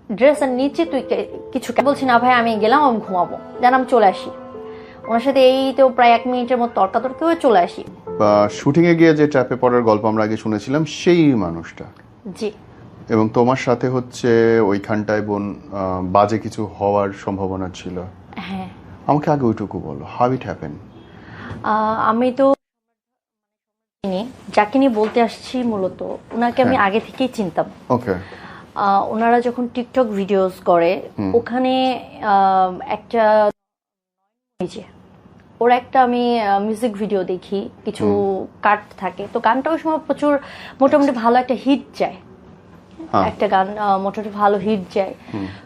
ড্রেসের নিচে তুই কিছু বলছি না ভাই, আমি গেলাম, আমি ঘুমাবো, দেন আমি চলে আসি। ওনার সাথে এই তো প্রায় 1 মিনিটের মতো তর্কাতর্কি হয়ে চলে আসি। শুটিং এ গিয়ে যে ট্র্যাপে পড়ার গল্প আমরা আগে শুনেছিলাম সেই মানুষটা। জি। এবং তোমার সাথে হচ্ছে ওইখানটায় বাজে কিছু হওয়ার সম্ভাবনা ছিল। হ্যাঁ। আমাকে আগে ওইটুকু বলো, হাউ ইট হ্যাপেন। আমি তো যাকে নিয়ে বলতে আসছি মূলত ওনাকে আমি আগে থেকেই চিনতাম। ওকে। ওনারা যখন টিকটক ভিডিওস করে ওখানে একটা ওর একটা আমি মিউজিক ভিডিও দেখি, কিছু কাট থাকে, তো গানটা ওই সময় প্রচুর মোটামুটি ভালো একটা হিট যায়, একটা গান মোটামুটি ভালো হিট যায়।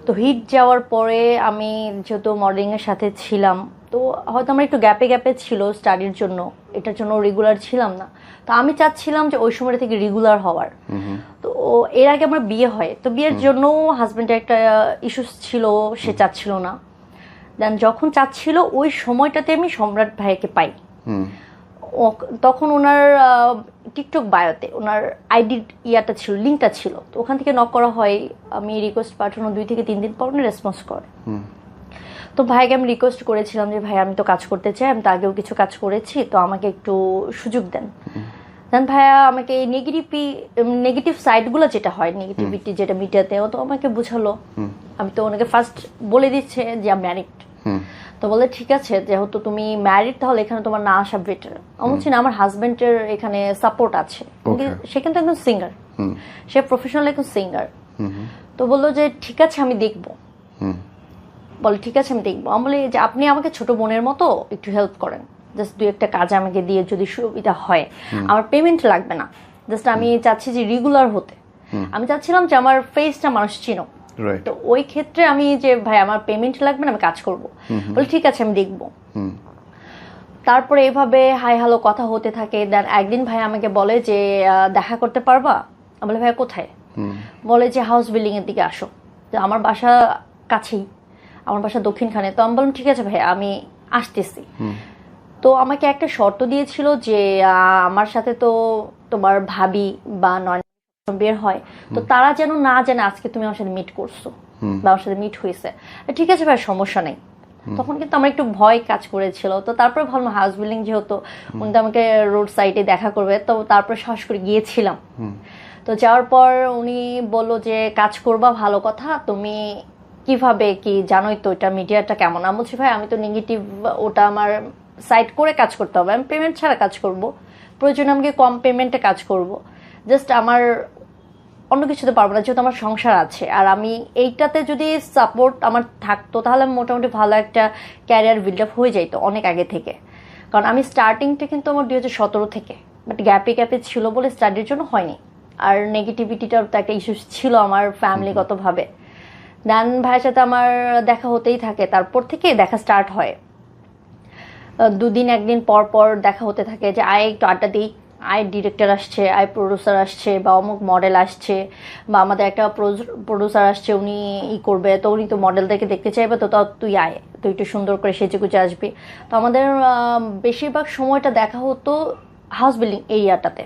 তো হিট যাওয়ার পরে আমি যেহেতু মডেলিং এর সাথে ছিলাম, তো হয়তো আমার একটু গ্যাপে গ্যাপে ছিল স্টাডির জন্য, এটার জন্য রেগুলার ছিলাম না। তো আমি চাচ্ছিলাম যে ওই সময় থেকে রেগুলার হওয়ার। তো এর আগে আমার বিয়ে হয়, তো বিয়ের জন্য হাজবেন্ডের একটা ইস্যুস ছিল, সে চাচ্ছিল না। দেন যখন চাচ্ছিল ওই সময়টাতে আমি সম্রাট ভাইকে পাই। তখন ওনার টিকটক বায়োতে ওনার আইডি ইয়াটা ছিল, লিঙ্কটা ছিল, তো ওখান থেকে নক করা হয়। আমি রিকোয়েস্ট পাঠানো 2 থেকে 3 দিন পর উনি রেসপন্স করে। তো ভাইকে আমি রিকোয়েস্ট করেছিলাম যে ভাই আমি তো কাজ করতে চাই, আমি তো আগেও কিছু কাজ করেছি, তো আমাকে একটু সুযোগ দেন। দেন ভাইয়া আমাকে নেগেটিভ সাইডগুলো যেটা হয়, নেগেটিভিটি যেটা মিডিয়াতে, ও তো আমাকে বুঝালো। আমি তো ওনাকে ফার্স্ট বলে দিচ্ছে যে আমি ম্যারিড। তো বলে ঠিক আছে, যেহেতু তুমি ম্যারিড তাহলে এখানে তোমার না আসা বেটার। আমি বলছি না, আমার হাজবেন্ডের এখানে সাপোর্ট আছে, সে কিন্তু একজন সিঙ্গার, সে প্রফেশনাল একজন সিঙ্গার। তো বললো যে ঠিক আছে আমি দেখবো। বলে ঠিক আছে আমি দেখবো। আমি বলি যে আপনি আমাকে ছোট বোনের মতো একটু হেল্প করেন, জাস্ট 2-1টা কাজ আমাকে দিয়ে যদি সুবিধা হয়, আমার পেমেন্ট লাগবে না, জাস্ট আমি চাচ্ছি যে রেগুলার হতে। আমি চাচ্ছিলাম যে আমার ফেসটা মানুষ চিনো। তো ওই ক্ষেত্রে আমি যে ভাই আমার পেমেন্ট লাগবে না, আমি কাজ করবো। বলে ঠিক আছে আমি দেখবো। তারপরে এভাবে হাই হ্যালো কথা হতে থাকে। দেন একদিন ভাই আমাকে বলে যে দেখা করতে পারবা? আমি বলে ভাই কোথায়? বলে যে হাউস বিল্ডিং এর দিকে আসো। আমার বাসা কাছেই, আমার বাসা দক্ষিণখানে। তো আমি বললাম ঠিক আছে ভাই আমি আসতেছি। তো আমাকে একটা শর্ত দিয়েছিল যে আমার সাথে তো তোমার ভাবি বা নয়ন বের হয়, তো তারা যেন না জানে আজকে তুমি আমার সাথে মিট করছো বা আমার সাথে মিট হয়েছে। ঠিক আছে ভাই সমস্যা নেই। তখন কিন্তু আমার একটু ভয় কাজ করেছিল। তো তারপরে ভাবলাম হাউস বিল্ডিং যেহেতু, উনি তো আমাকে রোড সাইডে দেখা করবে, তো তারপরে সাহস করে গিয়েছিলাম। তো যাওয়ার পর উনি বললো যে কাজ করবা, ভালো কথা, তুমি কিভাবে কি জানোই তো এটা মিডিয়াটা কেমন। আমি বলছি ভাই আমি তো নেগেটিভ, ওটা আমার সাইড করে কাজ করতে হবে, আমি পেমেন্ট ছাড়া কাজ করব, প্রয়োজনে আমাকে কম পেমেন্টে কাজ করব, জাস্ট আমার অন্য কিছুতে পারবো না, যেহেতু আমার সংসার আছে। আর আমি এইটাতে যদি সাপোর্ট আমার থাকতো তাহলে মোটামুটি ভালো একটা ক্যারিয়ার বিল্ড আপ হয়ে যাইতো অনেক আগে থেকে। কারণ আমি স্টার্টিংটা কিন্তু আমার 2017 থেকে, বাট গ্যাপে গ্যাপে ছিল বলে স্টাডির জন্য হয়নি। আর নেগেটিভিটিটার তো একটা ইস্যু ছিল আমার ফ্যামিলিগতভাবে। দেন ভাইয়ের সাথে আমার দেখা হতেই থাকে, তারপর থেকে দেখা স্টার্ট হয়। 2 দিন 1 দিন পর পর দেখা হতে থাকে যে আয় একটু আড্ডা দিই, আয় ডিরেক্টর আসছে, আয় প্রডিউসার আসছে, বা অমুক মডেল আসছে, বা আমাদের একটা প্রডিউসার আসছে, উনি করবে, তো উনি তো মডেলদেরকে দেখতে চাইবে, তো তুই আয়, তুই একটু সুন্দর করে সেজে গুজে আসবি। তো আমাদের বেশিরভাগ সময়টা দেখা হতো হাউস বিল্ডিং এরিয়াটাতে।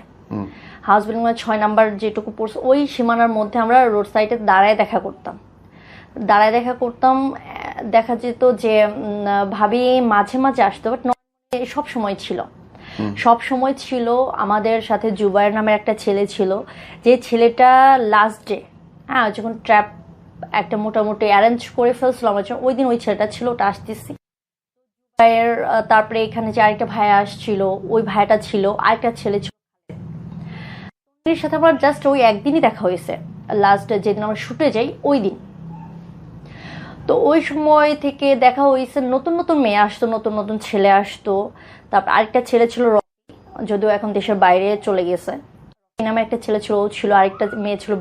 হাউস বিল্ডিং 6 নাম্বার যেটুকু পড়ছে ওই সীমানার মধ্যে আমরা রোড সাইডে দাঁড়ায় দেখা করতাম। দেখা যেত যে ভাবি মাঝে মাঝে আসতো, বাট সব সময় ছিল। আমাদের সাথে জুবাইর নামের একটা ছেলে ছিল, যে ছেলেটা লাস্ট ডে যখন ট্র্যাপ একটা মোটামুটি অ্যারেঞ্জ করে ফেলছিল আমার জন্য, ওই দিন ওই ছেলেটা ছিল, ওটা আসতেছি। তারপরে এখানে যে আরেকটা ভাইয়া আসছিল, ওই ভাইয়াটা ছিল, আরেকটা ছেলে ছিল, এর সাথে আমার জাস্ট ওই একদিনই দেখা হয়েছে, লাস্ট যেদিন আমরা শুটে যাই ওই দিন। তো ওই সময় থেকে দেখা হয়েছে, নতুন নতুন মেয়ে আসতো, নতুন নতুন ছেলে আসতো। তারপর আরেকটা ছেলে ছিল, যদিও এখন দেশের বাইরে চলে গেছে, নামে একটা ছেলে ছিল, ও ছিল, আরেকটা মেয়ে ছিল,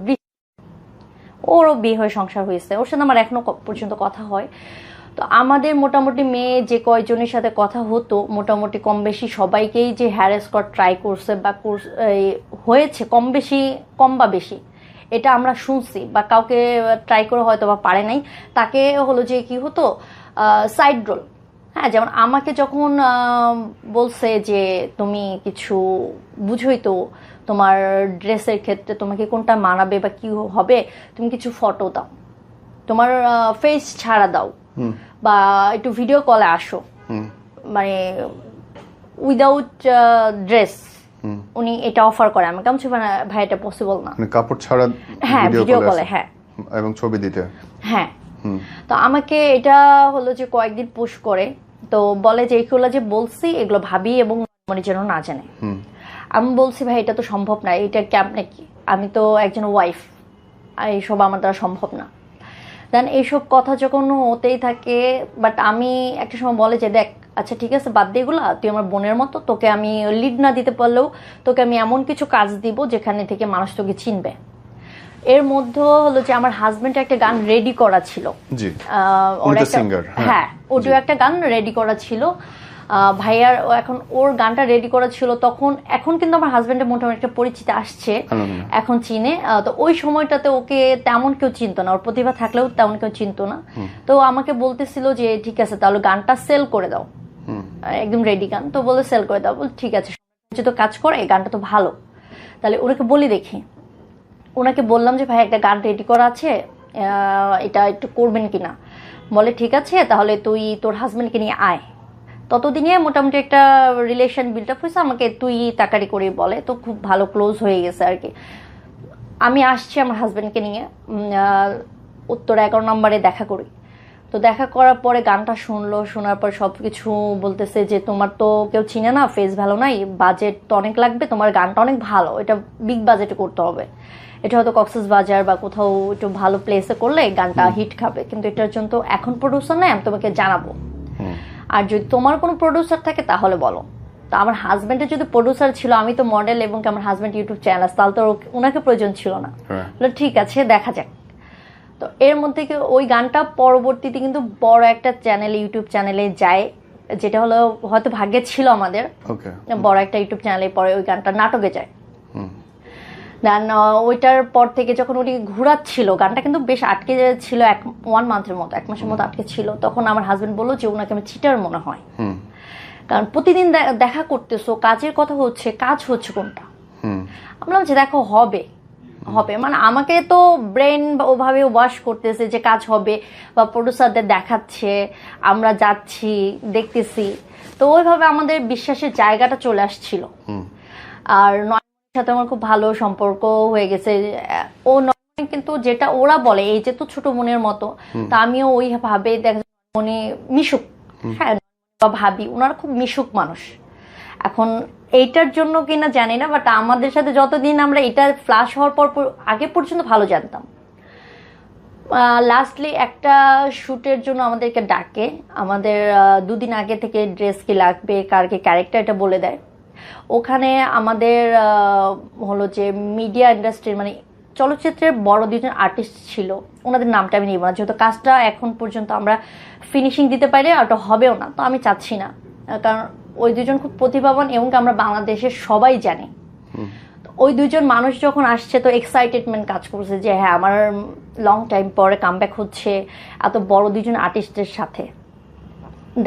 ওরও বিয়ে হয়ে সংসার হয়েছে, ওর সাথে আমার এখনো পর্যন্ত কথা হয়। তো আমাদের মোটামুটি মেয়ে যে কয়জনের সাথে কথা হতো, মোটামুটি কম বেশি সবাইকেই যে হ্যারাস করার ট্রাই করছে বা হয়েছে, কম বা বেশি এটা আমরা শুনছি, বা কাউকে ট্রাই করে হয়তো বা পারে নাই, তাকে হলো যে কি হতো সাইড রোল। হ্যাঁ, যেমন আমাকে যখন বলছে যে তুমি কিছু বুঝোই তো, তোমার ড্রেসের ক্ষেত্রে তোমাকে কোনটা মানাবে বা কি হবে, তুমি কিছু ফটো দাও, তোমার ফেস ছাড়া দাও বা একটু ভিডিও কলে আসো, মানে উইদাউট ড্রেস উনি এটা অফার করে আমাকে। আমি বলছি ভাই এটা পসিবল না, মানে কাপড় ছাড়া হ্যাঁ ভিডিও কলে, হ্যাঁ এবং ছবি দিতে, হ্যাঁ। তো আমাকে এটা হলো যে কয়েকদিন পুশ করে, তো বলে যে এইগুলো যে বলছি এগুলো ভাবি এবং মনে যেন না জানে। আমি বলছি ভাই এটা তো সম্ভব না, এটা কেমনে কি, আমি তো একজন ওয়াইফ, এইসব আমার দ্বারা সম্ভব না। দেন এইসব কথা যখন হতেই থাকে, বাট আমি একটা সময় বলে যে দেখ আচ্ছা ঠিক আছে বাদ দিয়ে এগুলো, তুই আমার বোনের মতো, তোকে আমি লিড না দিতে পারলেও তোকে আমি এমন কিছু কাজ দিব যেখানে থেকে মানুষ তোকে চিনবে। এর মধ্যে হলো যে আমার হাজবেন্ড একটা গান রেডি করা ছিল, হ্যাঁ অডিও একটা গান রেডি করা ছিল ভাইয়ার, এখন ওর গানটা রেডি করা ছিল তখন। এখন কিন্তু আমার হাজবেন্ডের মোটামুটি একটা পরিচিত আসছে, এখন চিনে। তো ওই সময়টাতে ওকে তেমন কেউ চিনতো না, ওর প্রতিভা থাকলেও তেমন কেউ চিনতো না। তো আমাকে বলতেছিল যে ঠিক আছে তাহলে গানটা সেল করে দাও, একদম রেডি গান, তো বলে সেল করে দাও। বল ঠিক আছে, তো কাজ করে, গানটা তো ভালো, তাহলে ওনাকে বলি দেখি। ওনাকে বললাম যে ভাই একটা গান রেডি করা আছে, এটা একটু করবেন কিনা। বলে ঠিক আছে তাহলে তুই তোর হাজবেন্ডকে নিয়ে আয়। ততদিনে মোটামুটি একটা রিলেশন বিল্ড আপ হয়েছে, আমাকে তুই তাকারি করে বলে, তো খুব ভালো ক্লোজ হয়ে গেছে আর কি। আমি আসছি আমার হাজবেন্ডকে নিয়ে উত্তর 11 নম্বরে দেখা করি। তো দেখা করার পরে গানটা শুনলো, শোনার পর সব কিছু বলতেছে যে তোমার তো কেউ চিনে না, ফেস ভালো নাই, বাজেট তো অনেক লাগবে, তোমার গানটা অনেক ভালো, এটা বিগ বাজেটে করতে হবে, এটা হয়তো কক্সবাজার বা কোথাও একটু ভালো প্লেসে করলে গানটা হিট খাবে, কিন্তু এটার জন্য তো এখন প্রডিউসার নাই, আমি তোমাকে জানাবো, আর যদি তোমার কোনো প্রডিউসার থাকে তাহলে বলো। তো আমার হাজবেন্ডের যদি প্রডিউসার ছিল, আমি তো মডেল এবং আমার হাজবেন্ড ইউটিউব চ্যানেল আছে, তাহলে তো ওনাকে প্রয়োজন ছিল না। ঠিক আছে দেখা যাক। তো এর মধ্যে ওই গানটা পরবর্তীতে কিন্তু বড় একটা চ্যানেলে, ইউটিউব চ্যানেলে যায়, যেটা হলো হয়তো ভাগ্যে ছিল আমাদের, বড় একটা ইউটিউব চ্যানেলে পরে ওই গানটা নাটকে যায়। দেন ওইটার পর থেকে যখন উনি ঘুরাচ্ছিল গানটা, কিন্তু বেশ আটকে ছিল 1 মান্থের মতো, 1 মাসের মতো আটকে ছিল। তখন আমার হাজবেন্ড বললো যে ওনাকে আমি চিটার মনে হয়, কারণ প্রতিদিন দেখা করতেছো, কাজের কথা হচ্ছে, কাজ হচ্ছে কোনটা। আমি বললাম যে দেখো হবে হবে, মানে আমাকে তো ব্রেন ওভাবে ওয়াশ করতেছে যে কাজ হবে, বা প্রডিউসারদের দেখাচ্ছে, আমরা যাচ্ছি দেখতেছি, তো ওইভাবে আমাদের বিশ্বাসের জায়গাটা চলে আসছিল। আর সাথে আমার খুব ভালো সম্পর্ক হয়ে গেছে। ও কিন্তু যেটা ওরা বলে এই যে তো ছোট মনের মতো, তা আমিও ওই ভাবে দেখা মনে মিশুক, হ্যাঁ ভাবি ওনারা খুব মিশুক মানুষ। এখন এইটার জন্য কিনা জানি না, বাট আমাদের সাথে যতদিন আমরা এটা ফ্লাশ হওয়ার পর আগে পর্যন্ত ভালো জানতাম। লাস্টলি একটা শুটের জন্য আমাদেরকে ডাকে, আমাদের 2 দিন আগে থেকে ড্রেস কি লাগবে, কার কি ক্যারেক্টার এটা বলে দেয়। ওখানে আমাদের হলো যে মিডিয়া ইন্ডাস্ট্রির মানে চলচ্চিত্রের বড় 2জন আর্টিস্ট ছিল, ওনাদের নামটা আমি নিব না, যেহেতু কাজটা এখন পর্যন্ত আমরা ফিনিশিং দিতে পারি আর ওটা হবেও না, তো আমি চাচ্ছি না, কারণ ওই 2জন খুব প্রতিভাবান এবং আমরা বাংলাদেশের সবাই জানি। ওই 2জন মানুষ যখন আসছে তো এক্সাইটেডমেন্ট কাজ করছে যে হ্যাঁ আমার লং টাইম পরে কামব্যাক হচ্ছে এত বড় 2জন আর্টিস্টের সাথে।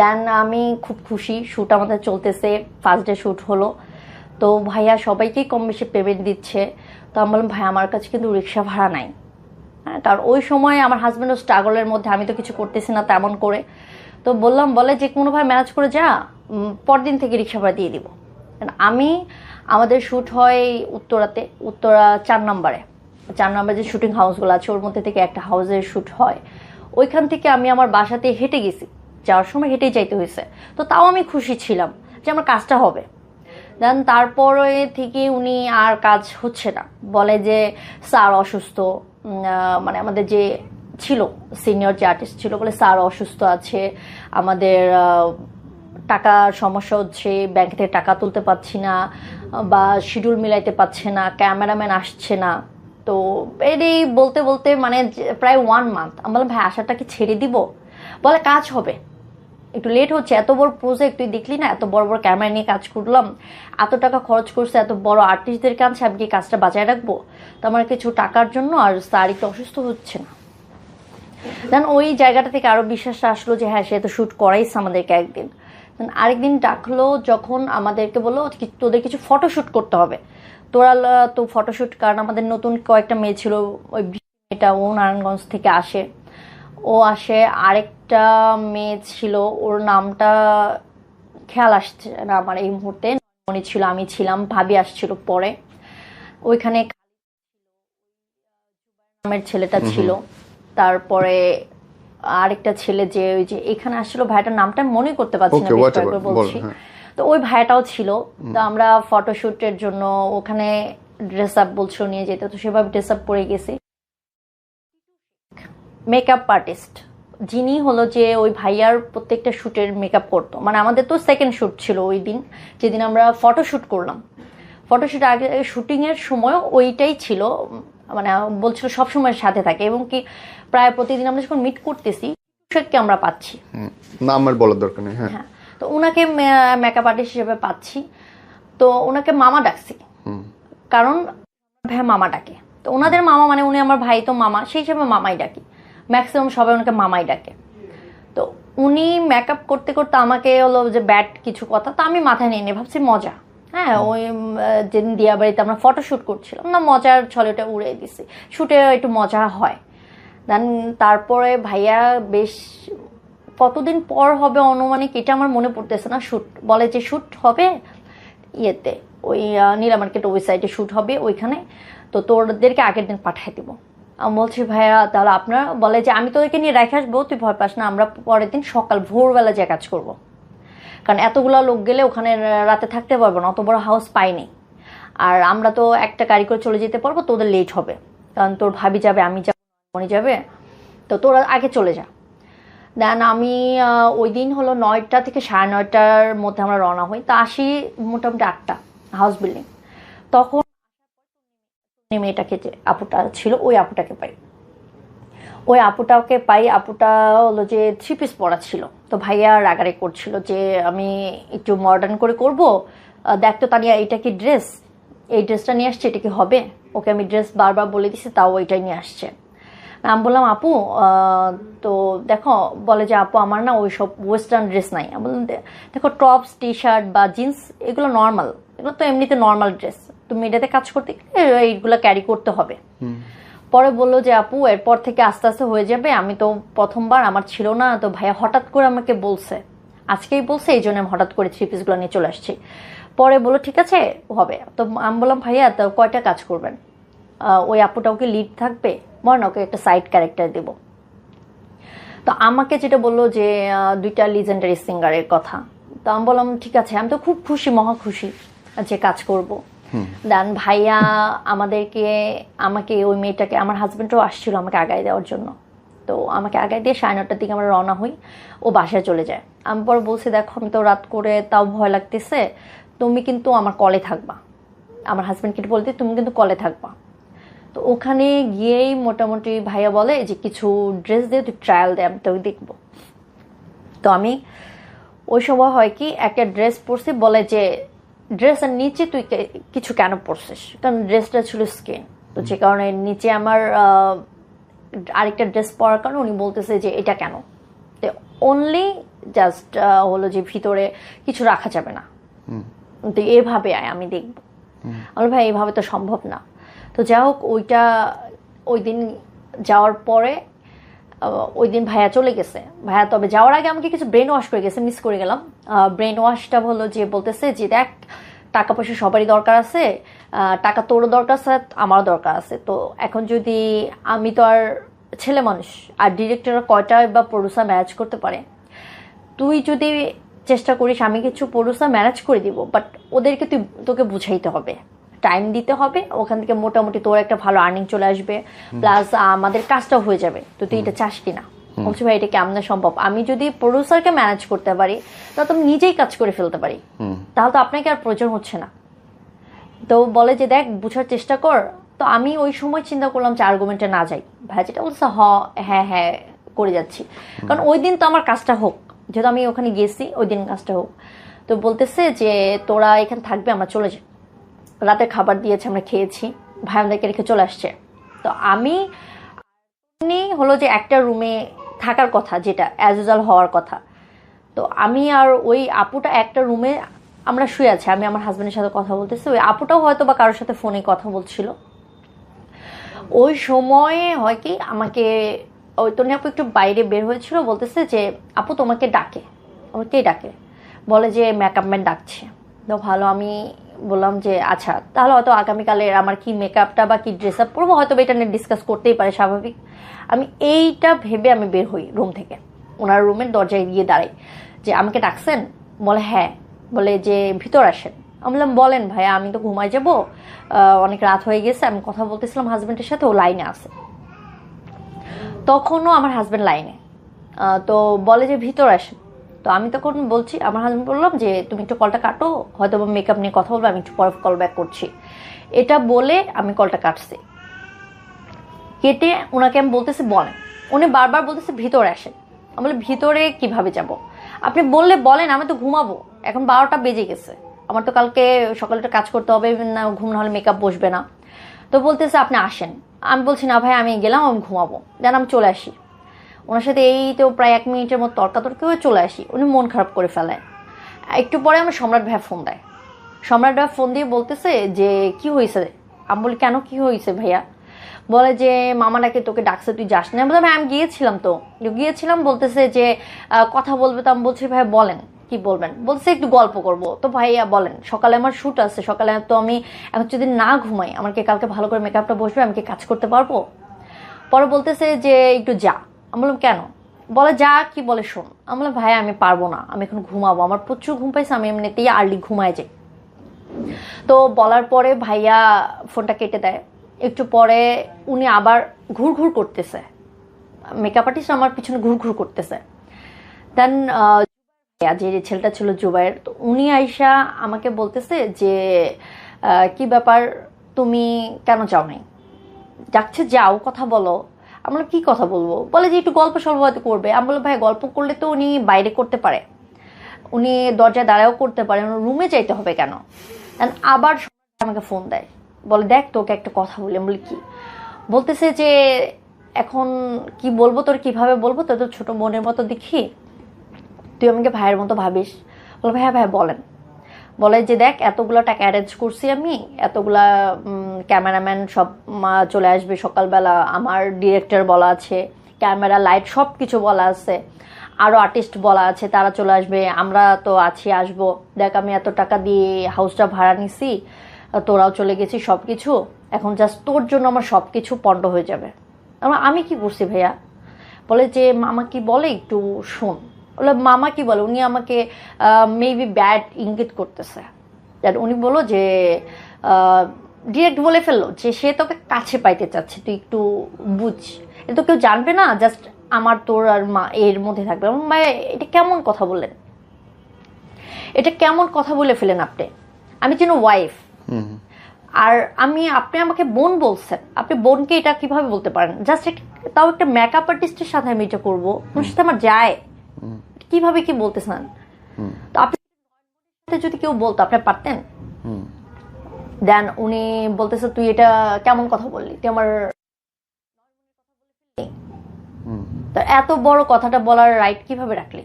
দেন আমি খুব খুশি, শ্যুট আমাদের চলতেছে, ফার্স্ট ডে শ্যুট হলো, তো ভাইয়া সবাইকেই কম বেশি পেমেন্ট দিচ্ছে। তো আমি বললাম ভাই আমার কাছে কিন্তু রিক্সা ভাড়া নাই, হ্যাঁ কারণ ওই সময় আমার হাজব্যান্ডও স্ট্রাগলের মধ্যে, আমি তো কিছু করতেছি না তেমন করে। তো বললাম, বলে যে কোনোভাবে ম্যানেজ করে যা, পরদিন থেকে রিক্সা ভাড়া দিয়ে দিব। আমি আমাদের শ্যুট হয় উত্তরাতে, উত্তরা 4 নম্বরে যে শুটিং হাউসগুলো আছে ওর মধ্যে থেকে একটা হাউসের শ্যুট হয়, ওইখান থেকে আমি আমার বাসাতে হেঁটে গেছি, যাওয়ার সময় হেঁটেই যাইতে হয়েছে, তো তাও আমি খুশি ছিলাম যে আমার কাজটা হবে। দেন তারপরে থেকে উনি আর কাজ হচ্ছে না, বলে যে স্যার অসুস্থ, মানে আমাদের যে ছিল সিনিয়র যে আর্টিস্ট ছিল বলে স্যার অসুস্থ আছে, আমাদের টাকার সমস্যা হচ্ছে, ব্যাংক থেকে টাকা তুলতে পারছি না, বা শিডিউল মিলাইতে পারছে না, ক্যামেরাম্যান আসছে না। তো এই বলতে বলতে মানে প্রায় 1 মান্থ আমি বললাম ভাই আশাটা কি ছেড়ে দিব, বলে কাজ হবে, একটু লেট হচ্ছে, এত বড় প্রজেক্ট তুই দেখলি না, এত বড় বড় ক্যামেরা নিয়ে কাজ করলাম, এত টাকা খরচ করছে, এত বড় আর্টিস্টদের কাছে আমি কি কাজটা বাঁচায় রাখবো, তো আমার কিছু টাকার জন্য, আর স্যার একটু অসুস্থ হচ্ছে না। দেন ওই জায়গাটা থেকে আরো বিশ্বাসটা আসলো যে হ্যাঁ সে তো শ্যুট করাইছে আমাদেরকে একদিন। আরেকদিন ডাকলো যখন আমাদেরকে বললো তোদের কিছু ফটোশ্যুট করতে হবে, তোরা তো ফটোশ্যুট, কারণ আমাদের নতুন কয়েকটা মেয়ে ছিল, ওই মেয়েটা ও নারায়ণগঞ্জ থেকে আসে, ও আসে, আরেকটা মেয়ে ছিল, ওর নামটা খেয়াল আসছে না আমার এই মুহূর্তে, মনে ছিল, আমি ছিলাম, ভাবি আসছিল পরে। ওইখানে নামের ছেলেটা ছিল, তারপরে আরেকটা ছেলে যে ওই যে এখানে আসছিল, ভাইটার নামটা আমি মনে করতে পারছি না, ওকে, বেশ হোয়াটএভার, কয়েকবার বল, বলছি। হ্যাঁ। তো ওই ভাইটাও ছিল। তো আমরা ফটোশুটের জন্য ওখানে ড্রেস আপ বলছিল নিয়ে যেতে, তো সেভাবে ড্রেস আপ পরে গেছি। মেকআপ আর্টিস্ট যিনি হলো যে ওই ভাইয়ার প্রত্যেকটা শুটের মেকআপ করতো, মানে আমাদের তো সেকেন্ড শুট ছিল ওই দিন, যেদিন আমরা ফটোশুট করলাম। ফটোশুট আগে শুটিং এর সময় ওইটাই ছিল, মানে বলছিল সবসময় সাথে থাকে, এবং কি প্রায় প্রতিদিন আমরা যখন মিট করতেছি শেখকে আমরা পাচ্ছি। নাম আর বলার দরকার নেই, হ্যাঁ। হ্যাঁ, তো ওনাকে মেকআপ আর্টিস্ট হিসেবে পাচ্ছি। তো ওনাকে মামা ডাকছি, কারণ ভাই মামা ডাকে, তো ওনাদের মামা মানে উনি আমার ভাই, তো মামা সেই হিসেবে মামাই ডাকি, ম্যাক্সিমাম সবাই ওনাকে মামাই ডাকে। তো উনি মেকআপ করতে করতে আমাকে হলো যে ব্যাড কিছু কথা, তো আমি মাথায় নিয়ে ভাবছি মজা। হ্যাঁ, ওই যেদিন দিয়াবাড়িতে আমরা ফটোশ্যুট করছিলাম না, মজার ছলে ওটা উড়িয়ে দিছি, শুটে একটু মজা হয়। দেন তারপরে ভাইয়া বেশ কতদিন পর হবে অনুমানিক, এটা আমার মনে পড়তেছে না, শুট বলে যে শুট হবে ইয়েতে, ওই নীলা মার্কেট ওই সাইডে শুট হবে ওইখানে, তো তোদেরকে আগের দিন পাঠিয়ে দিব। আমি বলছি ভাইয়া তাহলে আপনারা, বলে যে আমি তোদেরকে নিয়ে রেখে আসবো, তুই ভয় পাস না, আমরা পরের দিন সকাল ভোরবেলা যে কাজ করব, কারণ এতগুলো লোক গেলে ওখানে রাতে থাকতে পারবো না, অত বড় হাউস পাইনি, আর আমরা তো একটা গাড়ি করে চলে যেতে পারবো, তোদের লেট হবে, কারণ তোর ভাবি যাবে, আমি যাবো, মনি যাবে, তো তোরা আগে চলে যা। দেন আমি ওই দিন হলো 9টা থেকে 9:30টার মধ্যে আমরা রওনা হই, তা আসি মোটামুটি 8টা, হাউস বিল্ডিং। তখন মেয়েটাকে, যে আপুটা ছিল ওই আপুটাকে পাই, আপুটা হলো যে 3 পিস পরা ছিল। তো ভাইয়া রাগারে করছিল যে আমি একটু মডার্ন করে করব, দেখতো তানিয়া এটা কি ড্রেস, এই ড্রেসটা নিয়ে আসছে, এটা কি হবে? ওকে আমি ড্রেস বারবার বলে দিছি, তাও ওইটাই নিয়ে আসছে। আমি বললাম আপু তো দেখো, বলে যে আপু আমার না ওই সব ওয়েস্টার্ন ড্রেস নাই। আমি বললাম দেখো টপস টি শার্ট বা জিন্স এগুলো নর্মাল, এগুলো তো এমনিতে নর্মাল ড্রেস, তুমি এটাতে কাজ করতে গেলে এইগুলো ক্যারি করতে হবে। পরে বললো যে আপু এরপর থেকে আস্তে আস্তে হয়ে যাবে, আমি তো প্রথমবার আমার ছিল না, তো ভাইয়া হঠাৎ করে আমাকে বলছে, আজকেই বলছে, এই জন্য আমি হঠাৎ করে 3 পিসগুলো নিয়ে চলে আসছি। পরে বললো ঠিক আছে হবে। তো আমি বললাম ভাইয়া তো কয়টা কাজ করবেন? ওই আপুটা ওকে লিড থাকবে, মনে ওকে একটা সাইড ক্যারেক্টার দেব। তো আমাকে যেটা বললো যে 2টা লিজেন্ডারি সিঙ্গারের কথা। তো আমি বললাম ঠিক আছে, আমি তো খুব খুশি, মহা খুশি যে কাজ করব। দেন ভাইয়া আমাকে ওই মেয়েটাকে, আমার হাজবেন্ডও আসছিল আমাকে আগায় দেওয়ার জন্য, তো আমাকে আগায় দিয়ে 9:30টার দিকে আমরা রওনা হই, ও বাসায় চলে যায়। আমি পরে বলছি দেখো আমি তো রাত করে, তাও ভয় লাগতেছে, তুমি কিন্তু আমার কলে থাকবা, আমার হাজবেন্ডকে বলতে তুমি কিন্তু কলে থাকবা। তো ওখানে গিয়েই মোটামুটি ভাইয়া বলে যে কিছু ড্রেস দিয়ে তুই ট্রায়াল দে, আমি তোকে দেখবো। তো আমি ওই সময় হয় কি একটা ড্রেস পরছি, বলে যে ড্রেসের নিচে তুই কিছু কেন পরছিস, কারণ ড্রেসটা ছিল স্কিন, তো যে কারণে নিচে আমার আরেকটা ড্রেস পরার কারণে উনি বলতেছে যে এটা কেন, তো অনলি জাস্ট হলো যে ভিতরে কিছু রাখা যাবে না, তো এভাবে আমি দেখবো। আমার ভাই এইভাবে তো সম্ভব না। তো যাই হোক ওই দিন যাওয়ার পরে ওই দিন ভাইয়া চলে গেছে। ভাইয়া তবে যাওয়ার আগে আমাকে কিছু ব্রেন ওয়াশ করে গেছে, মিস করে গেলাম। ব্রেন ওয়াশটা হলো যে বলতেছে যে দেখ টাকা পয়সা সবারই দরকার আছে, টাকা তোরও দরকার আছে, আমারও দরকার আছে, তো এখন যদি আমি তো আর ছেলে মানুষ, আর ডিরেক্টর কয়টা বা প্রডিউসার ম্যানেজ করতে পারে, তুই যদি চেষ্টা করিস আমি কিছু প্রডিউসার ম্যানেজ করে দিব, বাট ওদেরকে তোকে বুঝাইতে হবে, টাইম দিতে হবে, ওখান থেকে মোটামুটি তোর একটা ভালো আর্নিং চলে আসবে, প্লাস আমাদের কাজটাও হয়ে যাবে। তো তুই এটা চাস কিনা? বলছি ভাই এটা কেমন সম্ভব, আমি যদি প্রডিউসারকে ম্যানেজ করতে পারি তাহলে আমি নিজেই কাজ করে ফেলতে পারি, তাহলে তো আপনাকে আর প্রয়োজন হচ্ছে না। তো বলে যে দেখ বুঝার চেষ্টা কর। তো আমি ওই সময় চিন্তা করলাম যে আর্গুমেন্টে না যাই, ভাই যেটা বলছে হ্যাঁ হ্যাঁ করে যাচ্ছি, কারণ ওই দিন তো আমার কাজটা হোক, যেহেতু আমি ওখানে গেছি ওই দিন কাজটা হোক। তো বলতেছে যে তোরা এখানে থাকবে, আমরা চলে যাই। রাতে খাবার দিয়েছে, আমরা খেয়েছি, ভাই আমাদেরকে রেখে চলে আসছে। তো আমি হলো যে একটা রুমে থাকার কথা, যেটা অ্যাজ ইউজুয়াল হওয়ার কথা, তো আমি আর ওই আপুটা একটা রুমে আমরা শুয়ে আছি, আমি আমার হাজবেন্ডের সাথে কথা বলতেছি, ওই আপুটাও হয়তো বা কারোর সাথে ফোনে কথা বলছিল। ওই সময়ে হয় কি আমাকে ওই তনি আপু একটু বাইরে বের হয়েছিল, বলতেছে যে আপু তোমাকে ডাকে। আমাকে কে ডাকে? বলে যে মেকআপ ম্যান ডাকছে। তো ভালো, আমি বললাম যে আচ্ছা তাহলে হয়তো আগামীকালে আমার কি মেকআপটা বা কি ড্রেস আপ করবো, হয়তো এটা নিয়ে ডিসকাস করতেই পারে, স্বাভাবিক। আমি এইটা ভেবে আমি বের হই রুম থেকে, ওনার রুমের দরজায় গিয়ে দাঁড়াই যে আমাকে ডাকছেন? বলে হ্যাঁ। বলে যে ভিতর আসেন। আমি বললাম বলেন ভাইয়া, আমি তো ঘুমাই যাবো, অনেক রাত হয়ে গেছে, আমি কথা বলতেছিলাম হাজবেন্ডের সাথে, ও লাইনে আছে। তখনও আমার হাজবেন্ড লাইনে। তো বলে যে ভিতর আসেন। তো আমি তখন বলছি, আমার হাজবেন্ড বললাম যে তুমি একটু কলটা কাটো, হয়তো মেকআপ নিয়ে কথা বলবো, আমি একটু পরে কল ব্যাক করছি। এটা বলে আমি কলটা কাটছি। কেটে ওনাকে আমি বলতেছি বলেন। উনি বারবার বলতেছে ভিতরে আসেন। আমি বলি ভিতরে কিভাবে যাব? আপনি বললে বলেন, আমি তো ঘুমাবো, এখন 12টা বেজে গেছে, আমার তো কালকে সকালটা কাজ করতে হবে, না ঘুম না হলে মেকআপ বসবে না। তো বলতেছে আপনি আসেন। আমি বলছি না ভাই, আমি গেলাম, আমি ঘুমাবো, দেন আমি চলে আসি। ওনার সাথে এই তো প্রায় 1 মিনিটের মতো তর্কাতর্কি হয়ে চলে আসি। উনি মন খারাপ করে ফেলায়। একটু পরে আমার সম্রাট ভাই ফোন দেয়। সম্রাট ভাই ফোন দিয়ে বলতেছে যে কি হয়েছে? আমি বলি কেন, কি হয়েছে ভাইয়া? বলে যে মামা নাকি তোকে ডাকছে, তুই যাস না। বললাম আমি গিয়েছিলাম, তো গিয়েছিলাম। বলতেছে যে কথা বলবে। তো আমি বলছি ভাই বলেন কি বলবেন। বলছে একটু গল্প করব। তো ভাইয়া বলেন, সকালে আমার শ্যুট আছে, সকালে তো আমি এখন যদি না ঘুমাই, আমার কি কালকে ভালো করে মেকআপটা বসবে, আমি কি কাজ করতে পারবো? পরে বলতেছে যে একটু যা। আমি বললাম কেন? বলে যা, কি বলে শোন। আমি বললাম ভাইয়া আমি পারবো না, আমি এখন ঘুমাবো, আমার প্রচুর ঘুম পাইছে, আমি এমনিতেই আর্লি ঘুমায় যাই। তো বলার পরে ভাইয়া ফোনটা কেটে দেয়। একটু পরে উনি আবার ঘুরঘুর করতেছে, মেকআপ আর্টিস্ট আমার পিছনে ঘুরঘুর করতেছে। দেন যে ছেলেটা ছিল জুবাইর, তো উনি আইসা আমাকে বলতেছে যে কি ব্যাপার, তুমি কেন যাও নাই? যাচ্ছে যাও, কথা বলো। আমরা কি কথা বলবো? বলে যে একটু গল্প সল্প হয়তো করবে। আমি বললাম ভাই গল্প করলে তো উনি বাইরে করতে পারে, উনি দরজায় দাঁড়াও করতে পারে, রুমে যাইতে হবে কেন? আবার আমাকে ফোন দেয়, বলে দেখ তোকে একটা কথা বলি। আমি বলি কি? বলতেছে যে এখন কি বলবো, তোর কিভাবে বলবো, তোর তো ছোট বোনের মতো দেখি, তুই আমাকে ভাইয়ের মতো ভাবিস। বলে ভাইয়া ভাইয়া বলেন। বলে যে দেখ এতগুলো টাকা অ্যারেঞ্জ করছি আমি, এতগুলা ক্যামেরাম্যান সব চলে আসবে সকালবেলা, আমার ডিরেক্টর বলা আছে, ক্যামেরা লাইট সব কিছু বলা আছে, আরও আর্টিস্ট বলা আছে, তারা চলে আসবে, আমরা তো আছি আসবো। দেখ আমি এত টাকা দিয়ে হাউসটা ভাড়া নিছি, তোরাও চলে গেছি, সব কিছু এখন জাস্ট তোর জন্য আমার সব কিছু পণ্ড হয়ে যাবে। আমি কি করছি ভাইয়া? বলে যে মামা কি বলে একটু শোন। বলে মামা কি বলে? উনি আমাকে মেবি ব্যাড ইঙ্গিত করতেছে। উনি বলো যে ডিরেক্ট বলে ফেললো যে সে তোকে কাছে পাইতে চাচ্ছে, তুই একটু বুঝ, এটা তো কেউ জানবে না, জাস্ট আমার তোর আর মা এর মধ্যে থাকবে। ভাই এটা কেমন কথা বললেন? এটা কেমন কথা বলে ফেলেন আপনি? আমি যেন ওয়াইফ, আর আপনি আমাকে বোন বলছেন, আপনি বোনকে এটা কিভাবে বলতে পারেন? জাস্ট তাও একটা মেকআপ আর্টিস্টের সাথে আমি এটা করবো, ওর সাথে আমার যায়, কিভাবে কি বলতেছেন? তো আপনি যদি কেউ বলতো আপনি পারতেন? দেন উনি বলতেছে তুই এটা কেমন কথা বললি, তুই আমার এত বড় কথাটা বলার রাইট কিভাবে রাখলি?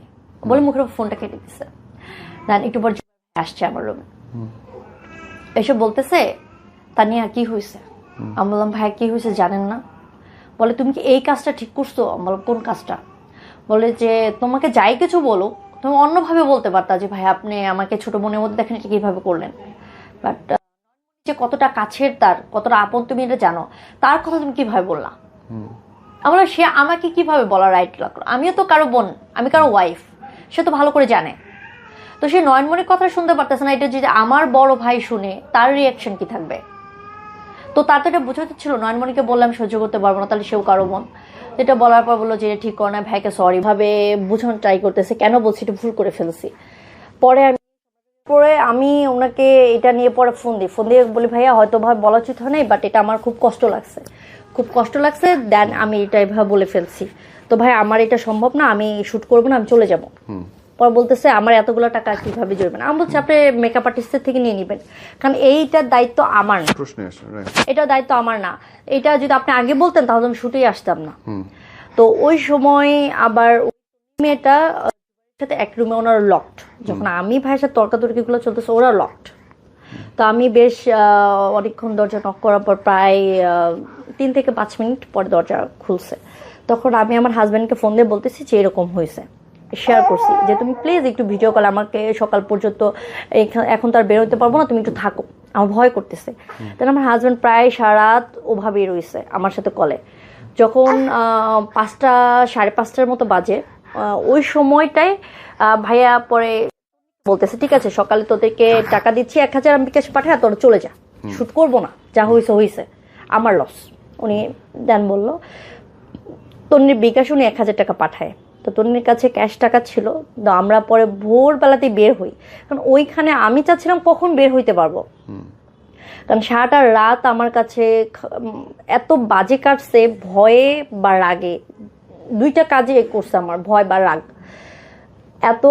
বলে মুখের ফোনটা কেটে দিচ্ছে। দেন একটু পর আসছে আমার রুমে, এসব বলতেছে তানিয়া কি হয়েছে? আমি বললাম ভাই কি হয়েছে জানেন না? বলে তুমি কি এই কাজটা ঠিক করছো? আমি বললাম কোন কাজটা? বলে যে তোমাকে যাই কিছু বলো তুমি অন্যভাবে বলতে পারতা, যে ভাই আপনি আমাকে ছোট বোনের মধ্যে দেখেন এটা কিভাবে করলেন, বাট যে কতটা কাছের, তার কতটা আপন তুমি এটা জানো, তার কথা তুমি কিভাবে বললা? আমার সে আমাকে কিভাবে বলা রাইট লাগলো? আমিও তো কারো বোন, আমি কারো ওয়াইফ, সে তো ভালো করে জানে। তো সে নয়নমণির কথা শুনতে পারতেছে না, এটা যদি আমার বড় ভাই শুনে তার রিয়াকশন কি থাকবে? তো তার তো এটা বোঝাতে ছিল, নয়নমণিকে বললাম সহ্য করতে পারবো না, তাহলে সেও কারো বোন। এটা বলার পর বললো যে এটা ঠিক করে না, ভাইকে সরি ভাবে বুঝানোর ট্রাই করতেছে, কেন বলছি এটা ভুল করে ফেলছি। পরে আমি ওনাকে এটা নিয়ে পরে ফোন দিয়ে বলি ভাইয়া হয়তো ভাই বলা উচিত হয় নাই, বাট এটা আমার খুব কষ্ট লাগছে, দেন আমি এটা এভাবে বলে ফেলছি, তো ভাই আমার এটা সম্ভব না, আমি শুট করবো না, আমি চলে যাবো। পর বলতেছে আমার এতগুলো টাকা কিভাবে জড়বেন? আমি বলছি আপনি মেকআপ আর্টিস্টের থেকে নিয়ে নিবেন, কারণ এইটার দায়িত্ব আমার না, এটা দায়িত্ব আমার না। এটা যদি আপনি আগে বলতেন তাহলে আমি শুটেই আসতাম না। তো ওই সময় আবার মেয়েটা সাথে এক রুমে ওনার লকড, যখন আমি ভাইয়ের সাথে তর্কাতর্কিগুলো চলতেছে ওরা লকড। তো আমি বেশ অনেকক্ষণ দরজা নক করার পর প্রায় 3 থেকে 5 মিনিট পরে দরজা খুলছে। তখন আমি আমার হাজব্যান্ডকে ফোন দিয়ে বলতেছি যে এরকম হয়েছে, শেয়ার করছি যে তুমি প্লিজ একটু ভিডিও কল আমাকে সকাল পর্যন্ত, এখন তো আর বের হতে পারবো না, তুমি একটু থাকো, আমার ভয় করতেছে। তাহলে আমার হাজব্যান্ড প্রায় সারা রাত ওভাবেই রয়েছে আমার সাথে কলে। যখন 5টা 5:30টার মতো বাজে, ওই সময়টায় ভাইয়া পরে বলতেছে ঠিক আছে সকালে তোদেরকে টাকা দিচ্ছি 1000 আমি বিকাশ পাঠায়, তোরা চলে যা, শুট করবো না, যা হয়েছে হয়েছে, আমার লস। উনি দেন বললো তন্নির বিকাশ, উনি 1000 টাকা পাঠায়। তো তন্নির কাছে ক্যাশ টাকা ছিল। তো আমরা পরে ভোরবেলাতেই বের হই, কারণ ওইখানে আমি চাচ্ছিলাম কখন বের হইতে পারবো, কারণ সারাটা রাত আমার কাছে এত বাজে কাটছে, ভয়ে বা রাগে, দুইটা কাজে করছে আমার, ভয় বা রাগ। এত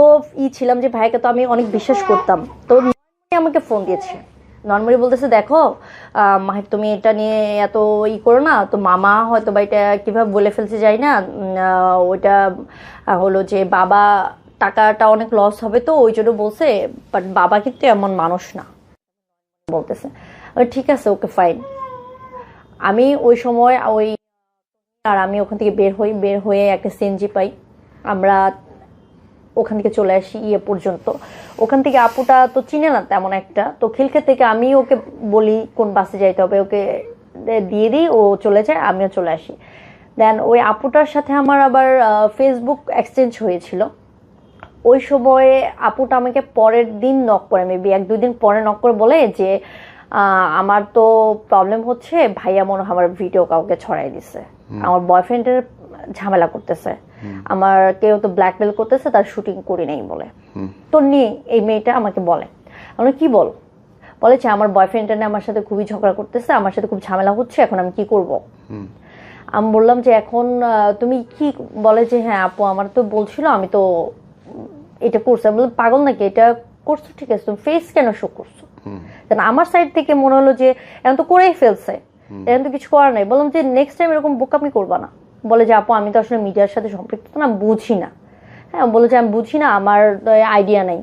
ছিলাম যে ভাইকে তো আমি অনেক বিশ্বাস করতাম। তো আমাকে ফোন দিয়েছে, নর্মালি বলতেছে দেখো মাহির তুমি এটা নিয়ে এত করো না, তো মামা হয়তো বা এটা কিভাবে বলে ফেলছে যাই না, ওইটা হলো যে বাবা টাকাটা অনেক লস হবে তো ওই জন্য বলছে, বাট বাবা কিন্তু এমন মানুষ না বলতেছে। ঠিক আছে ওকে ফাইন। আমি ওই সময় আর আমি ওখান থেকে বের হয়ে একটা সিএনজি পাই, আমরা ওখান থেকে চলে আসি পর্যন্ত। ওখান থেকে আপুটা তো চিনে না তেমন একটা, তো খিলক্ষেত থেকে আমি ওকে বলি কোন বাসে যাইতে হবে, ওকে দিয়ে দিই, ও চলে যায়, আমিও চলে আসি। দেন ওই আপুটার সাথে আমার আবার ফেসবুক এক্সচেঞ্জ হয়েছিল। ওই সময়ে আপুটা আমাকে পরের দিন নক করে, মেবি 1-2 দিন পরে নক করে বলে যে আমার তো প্রবলেম হচ্ছে, ভাইয়া মনে হয় আমার ভিডিও কাউকে ছড়াই দিছে, আমার বয়ফ্রেন্ডের ঝামেলা করতেছে, আমার কেউ তো ব্ল্যাকমেল করতেছে, তার শুটিং করি নাই বলে। তো এই মেয়েটা আমাকে বলে, আমরা কি বলেছে আমার বয়ফ্রেন্ডটা নিয়ে আমার সাথে খুবই ঝগড়া করতেছে, আমার সাথে খুব ঝামেলা হচ্ছে, এখন আমি কি করব। আমি বললাম যে এখন তুমি কি, বলে যে হ্যাঁ আপু আমার তো বলছিল আমি তো এটা করছি। আমি বললাম পাগল নাকি, এটা করছো ঠিক আছে, তুমি ফেস কেন শো করছো? আমার সাইড থেকে মনে হলো যে এখন তো করেই ফেলছে, এখন তো কিছু করার নাই। বললাম যে নেক্সট টাইম এরকম বোকামি করবা না। বলে যে আপু আমি তো আসলে মিডিয়ার সাথে সম্পৃক্ত না, বুঝি না। হ্যাঁ বলে যে আমি বুঝি না, আমার আইডিয়া নেই।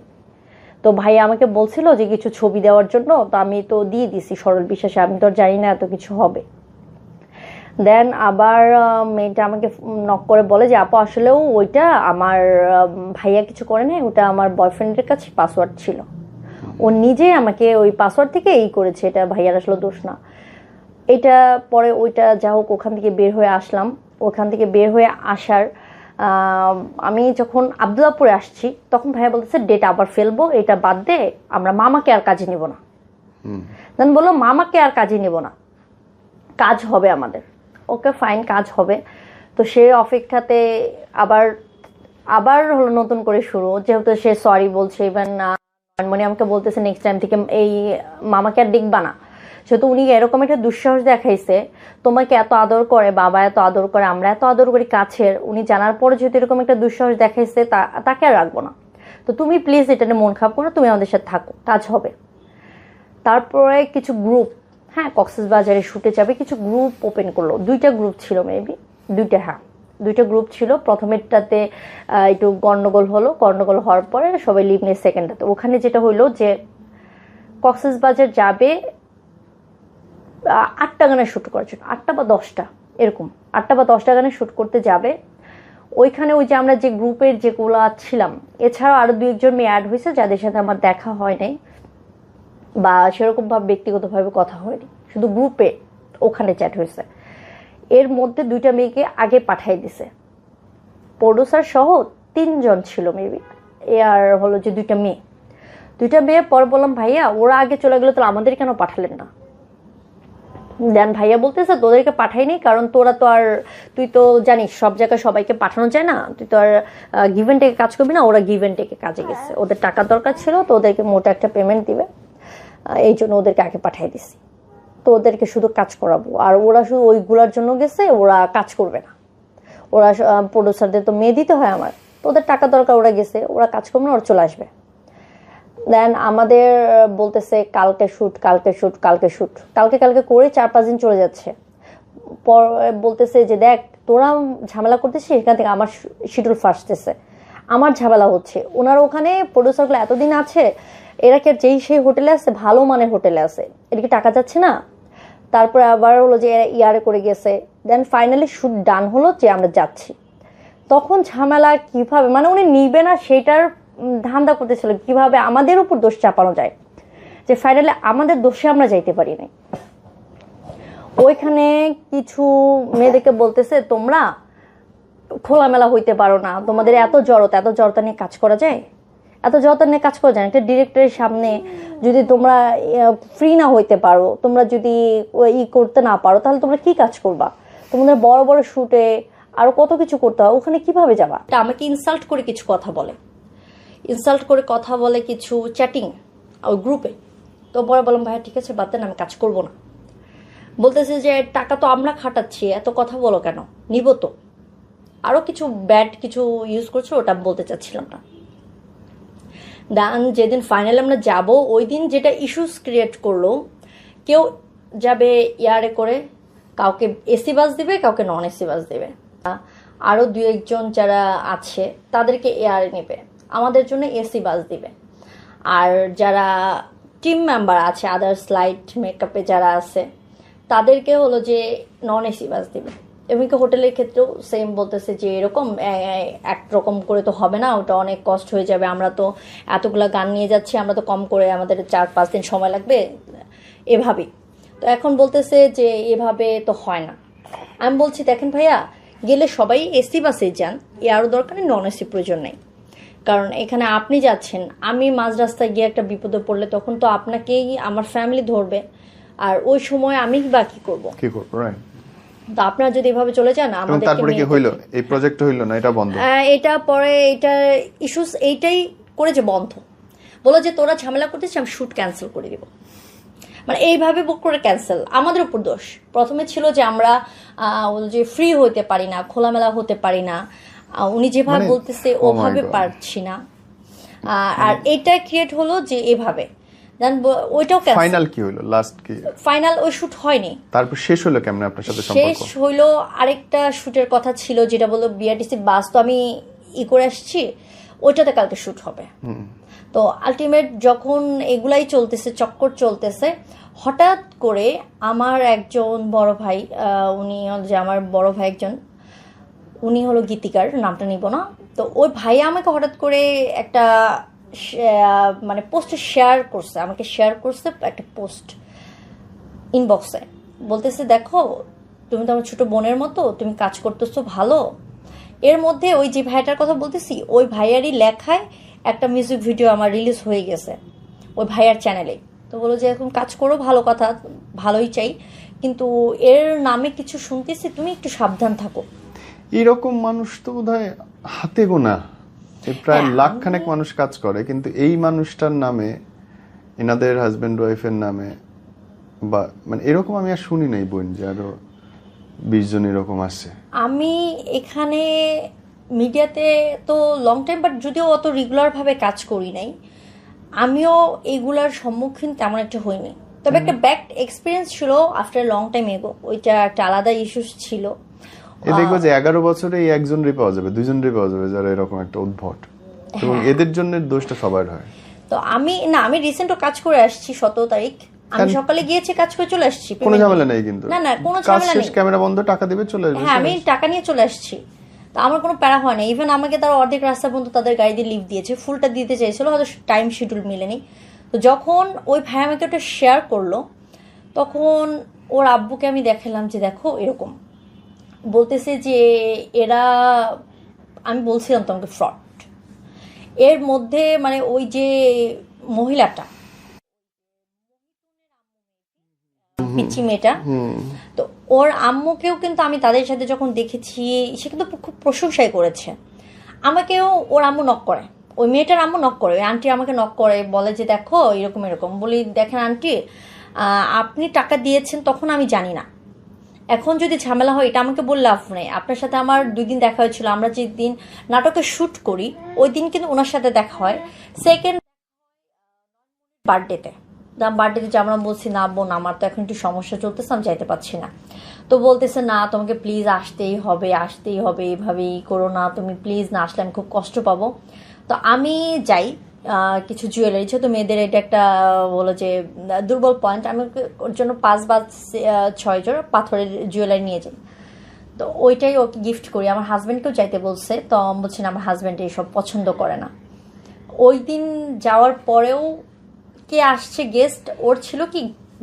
তো ভাই আমাকে বলছিল যে কিছু ছবি দেওয়ার জন্য, তো আমি তো দিয়ে দিছি সরল বিশ্বাসে, আমি তো জানি না এত কিছু হবে। দেন আবার মেয়েটা আমাকে নক করে বলে যে আপু আসলেও ওইটা আমার ভাইয়া কিছু করে নাই, ওটা আমার বয়ফ্রেন্ডের কাছে পাসওয়ার্ড ছিল, ও নিজে আমাকে ওই পাসওয়ার্ড থেকে করেছে, এটা ভাইয়ার আসলে দোষ না। এটা পরে ওইটা যা হোক ওখান থেকে বের হয়ে আসলাম। ওখান থেকে বের হয়ে আসার আমি যখন আব্দুল্লাহপুরে আসছি, তখন ভাইয়া বলতেছে ডেট আবার ফেলবো, এটা বাদ দে, আমরা মামাকে আর কাজে নিব না। দেন বললো মামাকে আর কাজে নিব না, কাজ হবে আমাদের। ওকে ফাইন, কাজ হবে। তো সে অপেক্ষাতে আবার হলো নতুন করে শুরু, যেহেতু সে সরি বলছে, ইভেন মানে আমাকে বলতেছে নেক্সট টাইম থেকে এই মামাকে আর দেখবা না, যেহেতু উনি এরকম একটা দুঃসাহস দেখাইছে, তোমাকে এত আদর করে, বাবা এত আদর করে, আমরা এত আদর করি কাছের, উনি জানার পরে যেহেতু এরকম একটা দুঃসাহস দেখাইছে, তাকে আর রাখবো না। তো তুমি প্লিজ এটা নিয়ে মন খারাপ করো, তুমি আমাদের সাথে থাকো, কাজ হবে। তারপরে কিছু গ্রুপ, হ্যাঁ কক্সবাজারে শুটে যাবে, কিছু গ্রুপ ওপেন করলো, 2টা গ্রুপ ছিল মেবি, 2টা গ্রুপ ছিল। প্রথমেরটাতে একটু গন্ডগোল হলো, গন্ডগোল হওয়ার পরে সবাই লিভ নিয়ে সেকেন্ডটাতে। ওখানে যেটা হইলো যে কক্সবাজার যাবে 8টা গানের শ্যুট করার জন্য, 8টা বা 10টা এরকম, 8টা বা 10টা গানের শ্যুট করতে যাবে। ওইখানে ওই যে আমরা যে গ্রুপের যেগুলো ছিলাম, এছাড়াও আরো 2-1 মেয়ে অ্যাড হয়েছে, যাদের সাথে আমার দেখা হয় নাই বা সেরকম ভাবে ব্যক্তিগতভাবে কথা হয়নি, শুধু গ্রুপে ওখানে চ্যাট হয়েছে। এর মধ্যে 2টা মেয়েকে আগে পাঠাই দিছে, প্রোডিউসার সহ 3 জন ছিল মেবি, আর হলো যে 2টা মেয়ে। পর বললাম ভাইয়া ওরা আগে চলে গেলো, তো আমাদের কেন পাঠালেন না? দেন ভাইয়া বলতেছে তোদেরকে পাঠাইনি, কারণ তোরা তো আর, তুই তো জানিস সব জায়গায় সবাইকে পাঠানো যায় না, তুই তো আর গিভ এন্ড টেকে কাজ করবি না, ওরা গিভ এন্ড টেকে কাজে গেছে, ওদের টাকা দরকার ছিল, তো ওদেরকে মোটা একটা পেমেন্ট দিবে, এই জন্য ওদেরকে আগে পাঠাই দিছি। তো ওদেরকে শুধু কাজ করাবো, আর ওরা শুধু ওইগুলার জন্য গেছে, ওরা কাজ করবে না। ওরা প্রডিউসারদের তো মেয়ে দিতে হয় আমার, তো ওদের টাকা দরকার, ওরা গেছে, ওরা কাজ করবে না, ওরা চলে আসবে। দেন আমাদের বলতেছে কালকে শুট, কালকে করে 4-5 দিন চলে যাচ্ছে। পর বলতেছে যে দেখ তোরা ঝামেলা করতেছিস, এখান থেকে আমার শিডিউল ফাঁসতেছে, আমার ঝামেলা হচ্ছে। ওনার ওখানে প্রডিউসারগুলো এতদিন আছে, এরা কি যেই সেই হোটেলে আছে, ভালো মানের হোটেলে আছে, এদিকে টাকা যাচ্ছে না। তারপরে আবার হলো যে ইয়ারে করে গেছে, দেন ফাইনালি শুট ডান হলো যে আমরা যাচ্ছি। তখন ঝামেলা কিভাবে, মানে উনি নিবে না সেটার ধান্দা করতেছিল কিভাবে আমাদের উপর দোষ চাপানো যায়, যে ফাইনালি আমাদের দোষে আমরা যাইতে পারি নাই। ওইখানে কিছু মেয়েদেরকে বলতেছে তোমরা খোলামেলা হইতে পারো না, তোমাদের এত জড়তা নিয়ে কাজ করা যায়, এত জড়তা নিয়ে কাজ করা যায় না। একটা ডিরেক্টরের সামনে যদি তোমরা ফ্রি না হইতে পারো, তোমরা যদি করতে না পারো, তাহলে তোমরা কি কাজ করবা? তোমাদের বড় বড় শুটে আরো কত কিছু করতে হয়, ওখানে কিভাবে যাবা? আমাকে ইনসাল্ট করে কিছু কথা বলে, কিছু চ্যাটিং ওই গ্রুপে। তো পরে বললাম ভাইয়া ঠিক আছে বাদ দেন, আমি কাজ করবো না। বলতেছে যে টাকা তো আমরা খাটাচ্ছি, এত কথা বলো কেন, নিব তো। আরো কিছু ব্যাড কিছু ইউজ করছে, ওটা বলতে চাচ্ছিলাম না। দেন যেদিন ফাইনালি আমরা যাব, ওই দিন যেটা ইস্যুস ক্রিয়েট করলো, কেউ যাবে ইয়ারে করে, কাউকে এসি বাস দিবে, কাউকে নন এসি বাস দিবে, আরো 2-1 জন যারা আছে তাদেরকে এয়ারে নেবে, আমাদের জন্য এসি বাস দিবে। আর যারা টিম মেম্বার আছে, আদার্স লাইট মেকআপে যারা আছে, তাদেরকে হলো যে নন এসি বাস দিবে। এমনকি হোটেলের ক্ষেত্রেও সেম বলতেছে যে এরকম একরকম করে তো হবে না, ওটা অনেক কষ্ট হয়ে যাবে, আমরা তো এতগুলা গান নিয়ে যাচ্ছি, আমরা তো কম করে, আমাদের 4-5 দিন সময় লাগবে, এভাবেই। তো এখন বলতেছে যে এভাবে তো হয় না। আমি বলছি দেখেন ভাইয়া, গেলে সবাই এসি বাসে যান, আরও দরকার নেই, নন এসি প্রয়োজন নেই। কারণ এখানে আপনি যাচ্ছেন, আমি মাঝ রাস্তায় গিয়ে একটা বিপদে পড়লে তখন তো আপনাকেই আমার ফ্যামিলি ধরবে, আর ওই সময় আমি বা কি করবো, রাইট? তো আপনারা যদি এভাবে চলে যান, আমাদের তারপরে কি হইলো? এই প্রজেক্ট হইলো না, এটা বন্ধ। এটা পরে এটা ইস্যুস এইটাই করে যে বন্ধ, বলো যে তোরা ঝামেলা করতেছিস, আমি শুট ক্যান্সেল করে দিব। মানে এইভাবে বুক করে ক্যান্সেল, আমাদের উপর দোষ। প্রথমে ছিল যে আমরা যে ফ্রি হতে পারি না, খোলামেলা হতে পারি না, উনি যেভাবে বলতেছে ওভাবে পারছি না, আর এটা ক্রিয়েট হলো যে এভাবে। দেন ওইটাও ক্যান্সেল। ফাইনাল কি হলো? লাস্ট কি ফাইনাল ওই শুট হয়নি। তারপর শেষ হলো কেমনে আপনার সাথে সম্পর্ক? শেষ হইলো আরেকটা শুটের কথা ছিল, যেটা বললো বিআরটিসি বাস, তো আমি করে আসছি, ওইটাতে কালকে শুট হবে। তো আলটিমেট যখন এগুলাই চলতেছে, চক্কর চলতেছে, হঠাৎ করে আমার একজন বড় ভাই, উনি যে আমার বড় ভাই একজন, উনি হলো গীতিকার, নামটা নিব না। তো ওই ভাই আমাকে হঠাৎ করে একটা মানে পোস্ট শেয়ার করছে একটা পোস্ট ইনবক্সে, বলতেছে দেখো তুমি তো আমার ছোট বোনের মতো, তুমি কাজ করতেছো ভালো। এর মধ্যে ওই যে ভাইটার কথা বলতেছি, ওই ভাইয়ারই লেখায় একটা মিউজিক ভিডিও আমার রিলিজ হয়ে গেছে ওই ভাইয়ার চ্যানেলে। তো বলো যে এখন কাজ করো, ভালো কথা, ভালোই চাই, কিন্তু এর নামে কিছু শুনতেছি, তুমি একটু সাবধান থাকো। এরকম মানুষ তো বোধহয় হাতে গোনা, প্রায় লাখখানেক মানুষ কাজ করে, কিন্তু এই মানুষটার নামে, এনাদের হাজবেন্ড ওয়াইফের নামে, বা মানে এরকম আমি আর শুনি নাই বোন, যে আরো 20 জন এরকম আছে। আমি এখানে মিডিয়াতে তো লং টাইম, বাট যদিও অত রেগুলার ভাবে কাজ করি নাই, আমিও এগুলার সম্মুখীন তেমন একটা হইনি। তবে একটা ব্যাক এক্সপিরিয়েন্স ছিল আফটার লং টাইম এগো, ওইটা একটা আলাদা ইস্যুস ছিল। দেখবো যে 11 বছরে এই একজনই পাওয়া যাবে, 2 জনই পাওয়া যাবে যারা এরকম একটা উদ্ভট, এবং এদের জন্য দোষটা সবার হয়। তো আমি রিসেন্টও কাজ করে আসছি, 17 তারিখ আমি সকালে গিয়েছি, কাজ করে চলে আসছি, কোনো ঝামেলা নেই কিন্তু। না কোনো ঝামেলা নেই, ক্যামেরা বন্ধ, টাকা দিবে, চলে আসবে। হ্যাঁ আমি টাকা নিয়ে চলে আসছি, তো আমার কোনো প্যারা হয় না। ইভেন আমাকে তারা অর্ধেক রাস্তা পর্যন্ত তাদের গাড়ি দিয়ে লিভ দিয়েছে, ফুলটা দিতে চাইছিল, হয়তো টাইম শিডিউল মিলেনি। তো যখন ওই ভাই আমাকে ওটা শেয়ার করলো, তখন ওর আব্বুকে আমি দেখালাম যে দেখো এরকম বলতেছে যে এরা, আমি বলছিলাম তোমাকে ফ্রড। এর মধ্যে মানে ওই যে মহিলাটা, পিচ্ছি মেয়েটা, তো ওর আম্মুকেও কিন্তু আমি তাদের সাথে যখন দেখেছি, সে কিন্তু খুব প্রশংসাই করেছে। আমাকেও ওর আম্মু নক করে, ওই মেয়েটার আম্মু নক করে, ওই আন্টি আমাকে নক করে, বলে যে দেখো এরকম বলি, দেখেন আন্টি আপনি টাকা দিয়েছেন তখন আমি জানি না, এখন যদি ঝামেলা হয় এটা আমাকে বললে লাভ নেই। আপনার সাথে আমার 2 দিন দেখা হয়েছিল, আমরা যেদিন নাটকে শুট করি ওই দিন কিন্তু ওনার সাথে দেখা হয়, সেকেন্ড বার্থডেতে যে আমরা বলছি না বোন আমার তো এখন একটু সমস্যা চলতেছে, আমি যাইতে পারছি না। তো বলতেছে না তোমাকে প্লিজ আসতেই হবে, এইভাবেই করো না তুমি, প্লিজ না আসলে আমি খুব কষ্ট পাবো। তো আমি যাই, কিছু জুয়েলারি, যেহেতু মেয়েদের এটা একটা বলো যে দুর্বল পয়েন্ট, আমি ওর জন্য 5 বা 6 জোড়া পাথরের জুয়েলারি নিয়ে যাই। তো ওইটাই ওকে গিফট করি। আমার হাজব্যান্ডকেও চাইতে বলছে, তো আমি বলছি না, আমার হাজব্যান্ড এইসব পছন্দ করে না। ওই দিন যাওয়ার পরেও কে আসছে গেস্ট, ওর ছিল কি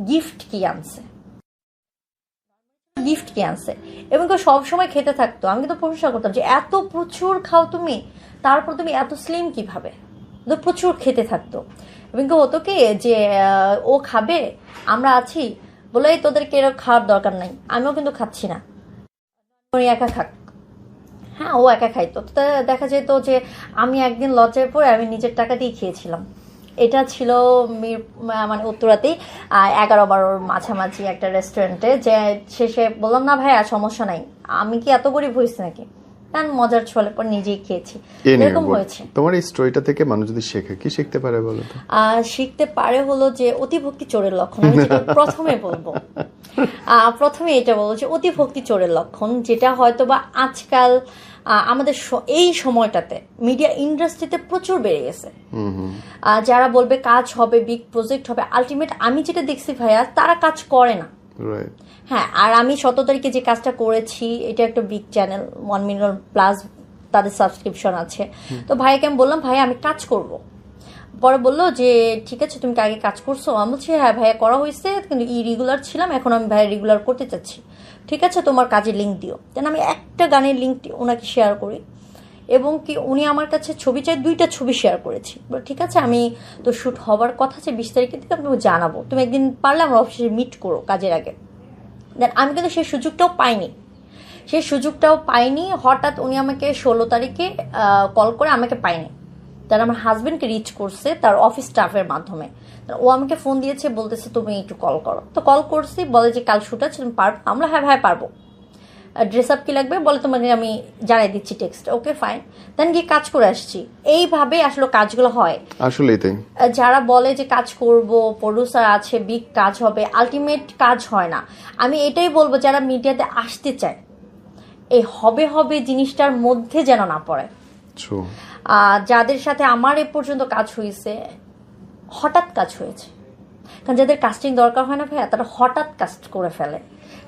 গিফট কি আনছে, গিফট কি আনছে, এবং কেউ সবসময় খেতে থাকতো। আমি কিন্তু প্রশংসা করতাম যে এত প্রচুর খাও তুমি, তারপর তুমি এত স্লিম কিভাবে, তো প্রচুর খেতে থাকতো। এবং কেউ হতো কি যে ও খাবে, আমরা আছি বলে এই তোদেরকে এরকম খাওয়ার দরকার নাই, আমিও কিন্তু খাচ্ছি না, উনি একা খাক। হ্যাঁ, ও একা খাইতো। তো দেখা যেত যে আমি একদিন লজ্জায় পড়ে আমি নিজের টাকা দিয়ে খেয়েছিলাম। এটা ছিল মানে উত্তরাতেই 11-12 মাঝামাঝি একটা রেস্টুরেন্টে, যে শেষে বললাম না ভাই আর সমস্যা নাই, আমি কি এত গরিব হয়েছি নাকি, কারণ মজার ছলে পর নিজেই খেয়েছি, এরকম হয়েছে। তোমার এই স্টোরিটা থেকে মানুষ যদি শেখে, কি শিখতে পারে বলো তো? শিখতে পারে হলো যে অতিভক্তি চোরের লক্ষণ। আমি যেটা প্রথমে বলবো, প্রথমে এটা বলবো যে অতিভক্তি চোরের লক্ষণ, যেটা হয়তো বা আজকাল আমাদের এই সময়টাতে মিডিয়া ইন্ডাস্ট্রিতে প্রচুর বেড়ে গেছে। যারা বলবে কাজ হবে, বিগ প্রজেক্ট হবে, আলটিমেট আমি যেটা দেখছি ভাইয়া, তারা কাজ করে না। হ্যাঁ, আর আমি 17 তারিখে যে কাজটা করেছি, এটা একটা বিগ চ্যানেল, 1 মিলিয়ন প্লাস তাদের সাবস্ক্রিপশন আছে। তো ভাইকে আমি বললাম ভাই আমি কাজ করব। পরে বললো যে ঠিক আছে, তুমি কি আগে কাজ করছো? আমি বলছি হ্যাঁ ভাইয়া করা হয়েছে, কিন্তু ইরেগুলার ছিলাম, এখন আমি ভাইয়া রেগুলার করতে চাচ্ছি। ঠিক আছে, তোমার কাজের লিঙ্ক দিও। দেন আমি একটা গানের লিঙ্কটি ওনাকে শেয়ার করি, এবং কি উনি আমার কাছে ছবি চাই, 2টা ছবি শেয়ার করেছি। ঠিক আছে, আমি তো শ্যুট হবার কথা আছে 20 তারিখের দিকে, আমি তোমাকে জানাবো, তুমি একদিন পারলে আমার অফিসে মিট করো কাজের আগে। দেন আমি কিন্তু সেই সুযোগটাও পাইনি। হঠাৎ উনি আমাকে 16 তারিখে কল করে, আমাকে পাইনি, তার আমার হাজবেন্ডকে রিচ করছে তার অফিস স্টাফের মাধ্যমে। ও আমাকে ফোন দিয়েছে, বলতেছে তুমি একটু কল করো। তো কল করছি, বলে যে কাল শ্যুট আছে, তুমি পারবো? আমরা হ্যাঁ ভাই পারবো। ড্রেস আপ কি লাগবে বলে, তোমাকে আমি জানাই দিচ্ছি টেক্সট। Okay fine. দেন গিয়ে কাজ করে আসছি। এইভাবে আসলে কাজগুলো হয়। আসলেই তাই। যারা বলে যে কাজ করব, প্রডিউসার আছে, বিগ কাজ হবে, আলটিমেট কাজ হয় না। আমি এটাই বলবো, যারা মিডিয়াতে আসতে চায়, এই হবে জিনিসটার মধ্যে যেন না পড়ে। যাদের সাথে আমার এ পর্যন্ত কাজ হয়েছে, হঠাৎ কাজ হয়েছে। কারণ যাদের কাস্টিং দরকার হয় না ভাইয়া, তারা হঠাৎ কাস্ট করে ফেলে।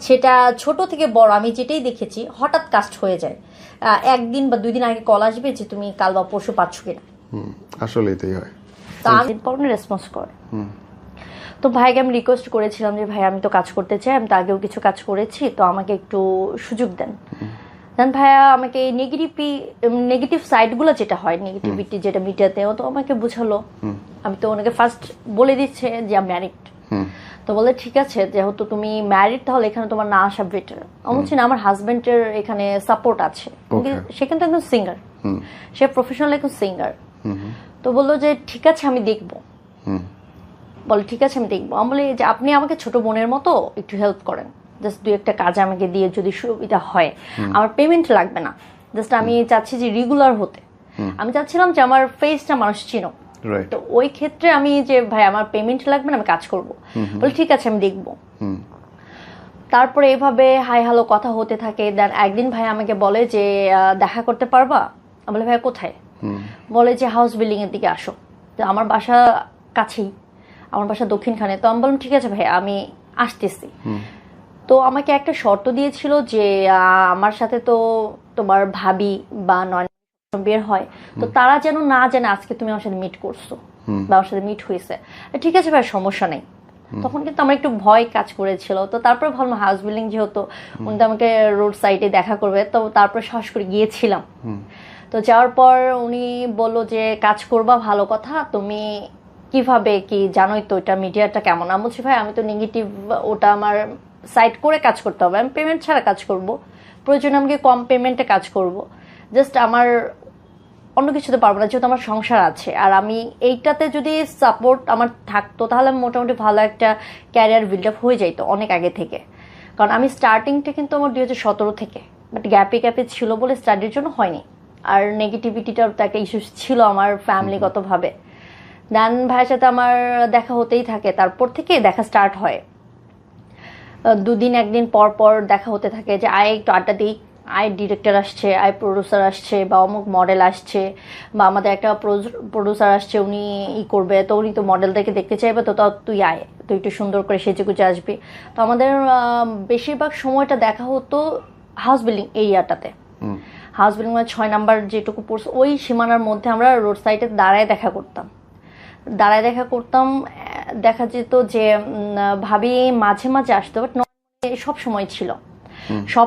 সেটা ছোট থেকে বড়, আমি যেটাই দেখেছি, হঠাৎ কাস্ট হয়ে যায়। 1 দিন বা 2 দিন আগে কল আসবে যে তুমি কাল বা পরশু পাচ্ছ কিনা। আসলেই তাই হয়। তো আমি পরে রেসপন্স করে। তো ভাইকে আমি রিকোয়েস্ট করেছিলাম যে ভাই আমি তো কাজ করতে চাই, আমি তো আগেও কিছু কাজ করেছি, তো আমাকে একটু সুযোগ দেন। দেন ভাইয়া আমাকে নেগেটিভ সাইডগুলো যেটা হয়, নেগেটিভিটি যেটা মিডিয়াতে, ও তো আমাকে বুঝালো। আমি তো ওনাকে ফার্স্ট বলে দিচ্ছে যে আমি ম্যারিড। তো বলে ঠিক আছে, যেহেতু তুমি ম্যারিড, তাহলে এখানে তোমার না আসা বেটার। আমি বলছি না, আমার হাজবেন্ডের এখানে সাপোর্ট আছে, সে কিন্তু একজন সিঙ্গার, সে প্রফেশনাল একজন সিঙ্গার। তো বললো যে ঠিক আছে আমি দেখবো। বলে ঠিক আছে আমি দেখবো। আমি বলি যে আপনি আমাকে ছোট বোনের মতো একটু হেল্প করেন, জাস্ট 2-1টা কাজ আমাকে দিয়ে যদি সুবিধা হয়, আমার পেমেন্ট লাগবে না, জাস্ট আমি চাচ্ছি যে রেগুলার হতে। আমি চাচ্ছিলাম যে আমার ফেসটা মানুষ চিনো। তো ওই ক্ষেত্রে আমি যে ভাই আমার পেমেন্ট লাগবে না, আমি কাজ করবো। বলে ঠিক আছে আমি দেখবো। তারপরে এভাবে হাই হ্যালো কথা হতে থাকে। দেন একদিন ভাই আমাকে বলে যে দেখা করতে পারবা? আমি বলে ভাই কোথায়? বলে যে হাউস বিল্ডিং এর দিকে আসো। তো আমার বাসা কাছেই, আমার বাসা দক্ষিণখানে। তো আমি বললাম ঠিক আছে ভাই, আমি আসতেছি। তো আমাকে একটা শর্ত দিয়েছিল যে আমার সাথে তো তোমার ভাবি বা বের হয়, তো তারা যেন না জানে আজকে তুমি আমার সাথে মিট করছো বা আমার সাথে মিট হয়েছে। ঠিক আছে ভাই, সমস্যা নেই। তখন কিন্তু আমার একটু ভয় কাজ করেছিল। তো তারপরে ভাবলাম হাউস বিল্ডিং যেহেতু, উনি তো আমাকে রোড সাইডে দেখা করবে, তো তারপরে সাহস করে গিয়েছিলাম। তো যাওয়ার পর উনি বললো যে কাজ করবা, ভালো কথা, তুমি কিভাবে কি জানোই তো এটা মিডিয়াটা কেমন। আমি বলছি ভাই আমি তো নেগেটিভ, ওটা আমার সাইড করে কাজ করতে হবে, আমি পেমেন্ট ছাড়া কাজ করব, প্রয়োজনে আমাকে কম পেমেন্টে কাজ করব, জাস্ট আমার অন্য কিছুতে পারবো না, যেহেতু আমার সংসার আছে। আর আমি এইটাতে যদি সাপোর্ট আমার থাকতো, তাহলে আমি মোটামুটি ভালো একটা ক্যারিয়ার বিল্ড আপ হয়ে যাইতো অনেক আগে থেকে। কারণ আমি স্টার্টিংটা কিন্তু আমার 2017 থেকে, বাট গ্যাপে ছিল বলে স্টাডির জন্য হয়নি। আর নেগেটিভিটিটার তো একটা ইস্যু ছিল আমার ফ্যামিলিগতভাবে। দেন ভাইয়ের সাথে আমার দেখা হতেই থাকে, তারপর থেকে দেখা স্টার্ট হয়। 2 দিন 1 দিন পর পর দেখা হতে থাকে, যে আয় একটু আড্ডা দিই, আই ডিরেক্টর আসছে, আই প্রডিউসার আসছে, বা অমুক মডেল আসছে, বা আমাদের একটা প্রডিউসার আসছে, উনি করবে, তো উনি তো মডেলদেরকে দেখতে চাইবে, তো তাও তুই আয়, তুই একটু সুন্দর করে সেজেগুজে আসবি। তো আমাদের বেশিরভাগ সময়টা দেখা হতো হাউস বিল্ডিং এরিয়াটাতে। হাউস বিল্ডিং মানে 6 নাম্বার যেটুকু পড়ছে ওই সীমানার মধ্যে আমরা রোড সাইডে দাঁড়ায় দেখা করতাম। দেখা যেত যে ভাবি মাঝে মাঝে আসতো, বাট সব